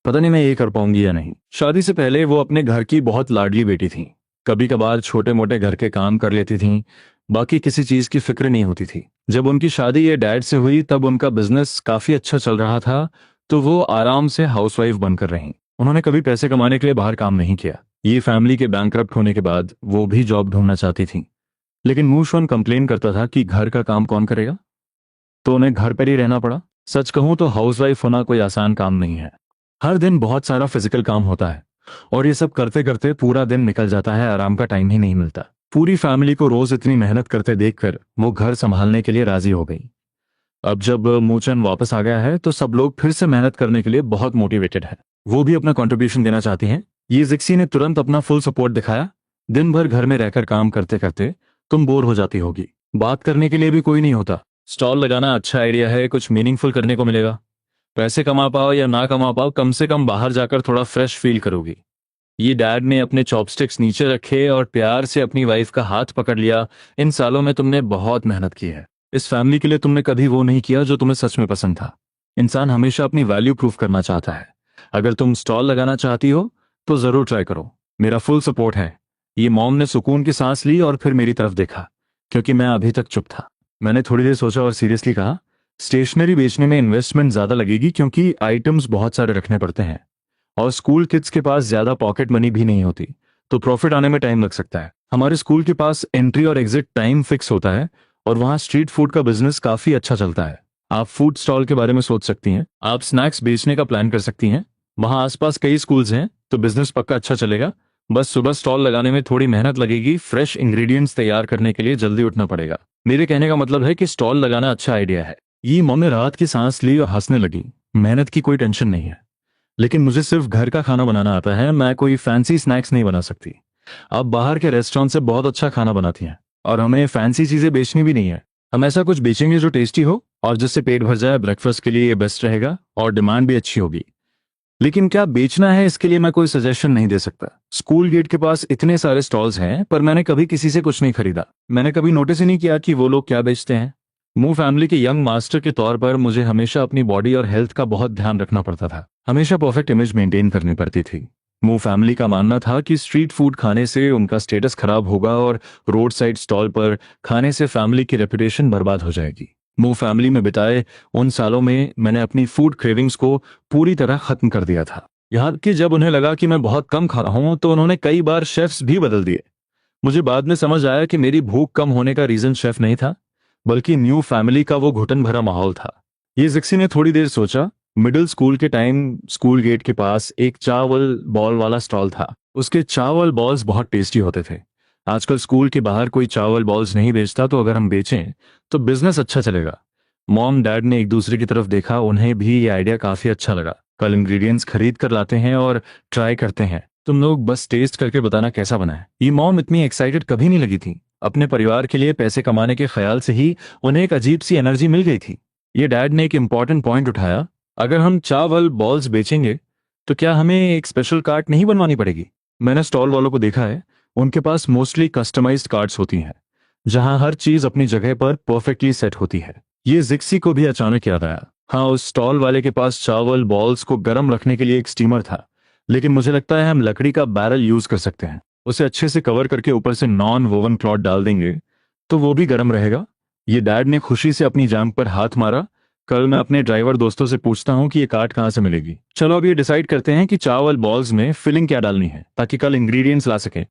पता नहीं मैं ये कर पाऊंगी या नहीं। शादी से पहले वो अपने घर की बहुत लाडली बेटी थी। कभी कभार छोटे मोटे घर के काम कर लेती थी, बाकी किसी चीज की फिक्र नहीं होती थी। जब उनकी शादी ये डैड से हुई तब उनका बिजनेस काफी अच्छा चल रहा था, तो वो आराम से हाउसवाइफ बनकर रहीं। उन्होंने कभी पैसे कमाने के लिए बाहर काम नहीं किया। ये फैमिली के बैंकरप्ट होने के बाद वो भी जॉब ढूंढना चाहती थी। लेकिन मूशवन कंप्लेन करता था कि घर का काम कौन करेगा, तो उन्हें घर पर ही रहना पड़ा। सच कहूं तो हाउसवाइफ होना कोई आसान काम नहीं है। हर दिन बहुत सारा फिजिकल काम होता है और ये सब करते करते पूरा दिन निकल जाता है। आराम का टाइम ही नहीं मिलता। पूरी फैमिली को रोज इतनी मेहनत करते देखकर वो घर संभालने के लिए राजी हो गई। अब जब मूचन वापस आ गया है तो सब लोग फिर से मेहनत करने के लिए बहुत मोटिवेटेड है। वो भी अपना कंट्रीब्यूशन देना चाहती हैं। ये जिक्सी ने तुरंत अपना फुल सपोर्ट दिखाया। दिन भर घर में रहकर काम करते करते तुम बोर हो जाती होगी। बात करने के लिए भी कोई नहीं होता। स्टॉल लगाना अच्छा आइडिया है, कुछ मीनिंगफुल करने को मिलेगा। पैसे कमा पाओ या ना कमा पाओ, कम से कम बाहर जाकर थोड़ा फ्रेश फील करोगी। ये डैड ने अपने चॉपस्टिक्स नीचे रखे और प्यार से अपनी वाइफ का हाथ पकड़ लिया। इन सालों में तुमने बहुत मेहनत की है। इस फैमिली के लिए तुमने कभी वो नहीं किया जो तुम्हें सच में पसंद था। इंसान हमेशा अपनी वैल्यू प्रूफ करना चाहता है। अगर तुम स्टॉल लगाना चाहती हो तो जरूर ट्राई करो। मेरा फुल सपोर्ट है। ये मॉम ने सुकून की सांस ली और फिर मेरी तरफ देखा, क्योंकि मैं अभी तक चुप था। मैंने थोड़ी देर सोचा और सीरियसली कहा, स्टेशनरी बेचने में इन्वेस्टमेंट ज़्यादा लगेगी क्योंकि आइटम्स बहुत सारे रखने पड़ते हैं और स्कूल किड्स के पास ज़्यादा पॉकेट मनी भी नहीं होती, तो प्रॉफिट आने में टाइम लग सकता है। हमारे स्कूल के पास एंट्री और एग्जिट टाइम फिक्स होता है और वहाँ स्ट्रीट फूड का बिजनेस काफ़ी अच्छा चलता है। आप फूड स्टॉल के बारे में सोच सकती हैं, आप स्नैक्स बेचने का प्लान कर सकती हैं। वहाँ आसपास कई स्कूल्स हैं, तो बिजनेस पक्का अच्छा चलेगा। बस सुबह स्टॉल लगाने में थोड़ी मेहनत लगेगी, फ्रेश इंग्रेडिएंट्स तैयार करने के लिए जल्दी उठना पड़ेगा। मेरे कहने का मतलब है कि स्टॉल लगाना अच्छा आइडिया है। ये मॉम ने राहत की सांस ली और हंसने लगी। मेहनत की कोई टेंशन नहीं है, लेकिन मुझे सिर्फ घर का खाना बनाना आता है, मैं कोई फैंसी स्नैक्स नहीं बना सकती। आप बाहर के रेस्टोरेंट से बहुत अच्छा खाना बनाती हैं और हमें फैंसी चीजें बेचनी भी नहीं है। हम ऐसा कुछ बेचेंगे जो टेस्टी हो और जिससे पेट भर जाए। ब्रेकफास्ट के लिए ये बेस्ट रहेगा और डिमांड भी अच्छी होगी। लेकिन क्या बेचना है इसके लिए मैं कोई सजेशन नहीं दे सकता। स्कूल गेट के पास इतने सारे स्टॉल्स हैं, पर मैंने कभी किसी से कुछ नहीं खरीदा। मैंने कभी नोटिस ही नहीं किया कि वो लोग क्या बेचते हैं। मूव फैमिली के यंग मास्टर के तौर पर मुझे हमेशा अपनी बॉडी और हेल्थ का बहुत ध्यान रखना पड़ता था। हमेशा परफेक्ट इमेज मेंटेन करनी पड़ती थी। मूव फैमिली का मानना था कि स्ट्रीट फूड खाने से उनका स्टेटस खराब होगा और रोड साइड स्टॉल पर खाने से फैमिली की रेपुटेशन बर्बाद हो जाएगी। मूव फैमिली में बिताए उन सालों में मैंने अपनी फूड क्रेविंग्स को पूरी तरह खत्म कर दिया था। यहाँ कि जब उन्हें लगा कि मैं बहुत कम खा रहा हूँ तो उन्होंने कई बार शेफ्स भी बदल दिए। मुझे बाद में समझ आया कि मेरी भूख कम होने का रीजन शेफ नहीं था, बल्कि न्यू फैमिली का वो घुटन भरा माहौल था। ये जिक्सी ने थोड़ी देर सोचा। मिडिल स्कूल के टाइम स्कूल गेट के पास एक चावल बॉल वाला स्टॉल था। उसके चावल बॉल्स बहुत टेस्टी होते थे। आजकल स्कूल के बाहर कोई चावल बॉल्स नहीं बेचता, तो अगर हम बेचें तो बिजनेस अच्छा चलेगा। मॉम डैड ने एक दूसरे की तरफ देखा, उन्हें भी ये आइडिया काफी अच्छा लगा। कल इंग्रेडिएंट्स खरीद कर लाते हैं और ट्राई करते हैं। तुम लोग बस टेस्ट करके बताना कैसा बना है। ये मॉम इतनी एक्साइटेड कभी नहीं लगी थी। अपने परिवार के लिए पैसे कमाने के ख्याल से ही उन्हें एक अजीब सी एनर्जी मिल गई थी। ये डैड ने एक इंपॉर्टेंट पॉइंट उठाया, अगर हम चावल बॉल्स बेचेंगे तो क्या हमें एक स्पेशल कार्ट नहीं बनवानी पड़ेगी। मैंने स्टॉल वालों को देखा है, उनके पास मोस्टली कस्टमाइज्ड कार्ड्स होती हैं जहां हर चीज अपनी जगह पर परफेक्टली सेट होती है। ये जिक्सी को भी अचानक याद आया। हाँ, उस स्टॉल वाले के पास चावल बॉल्स को गर्म रखने के लिए एक स्टीमर था, लेकिन मुझे लगता है हम लकड़ी का बैरल यूज कर सकते हैं। उसे अच्छे से कवर करके ऊपर से नॉन वोवन क्लॉथ डाल देंगे तो वो भी गर्म रहेगा। ये डैड ने खुशी से अपनी जांग पर हाथ मारा। कल मैं अपने ड्राइवर दोस्तों से पूछता हूँ कि ये कार्ट कहाँ से मिलेगी। चलो अब ये डिसाइड करते हैं कि चावल बॉल्स में फिलिंग क्या डालनी है ताकि कल इंग्रेडिएंट्स ला सकें।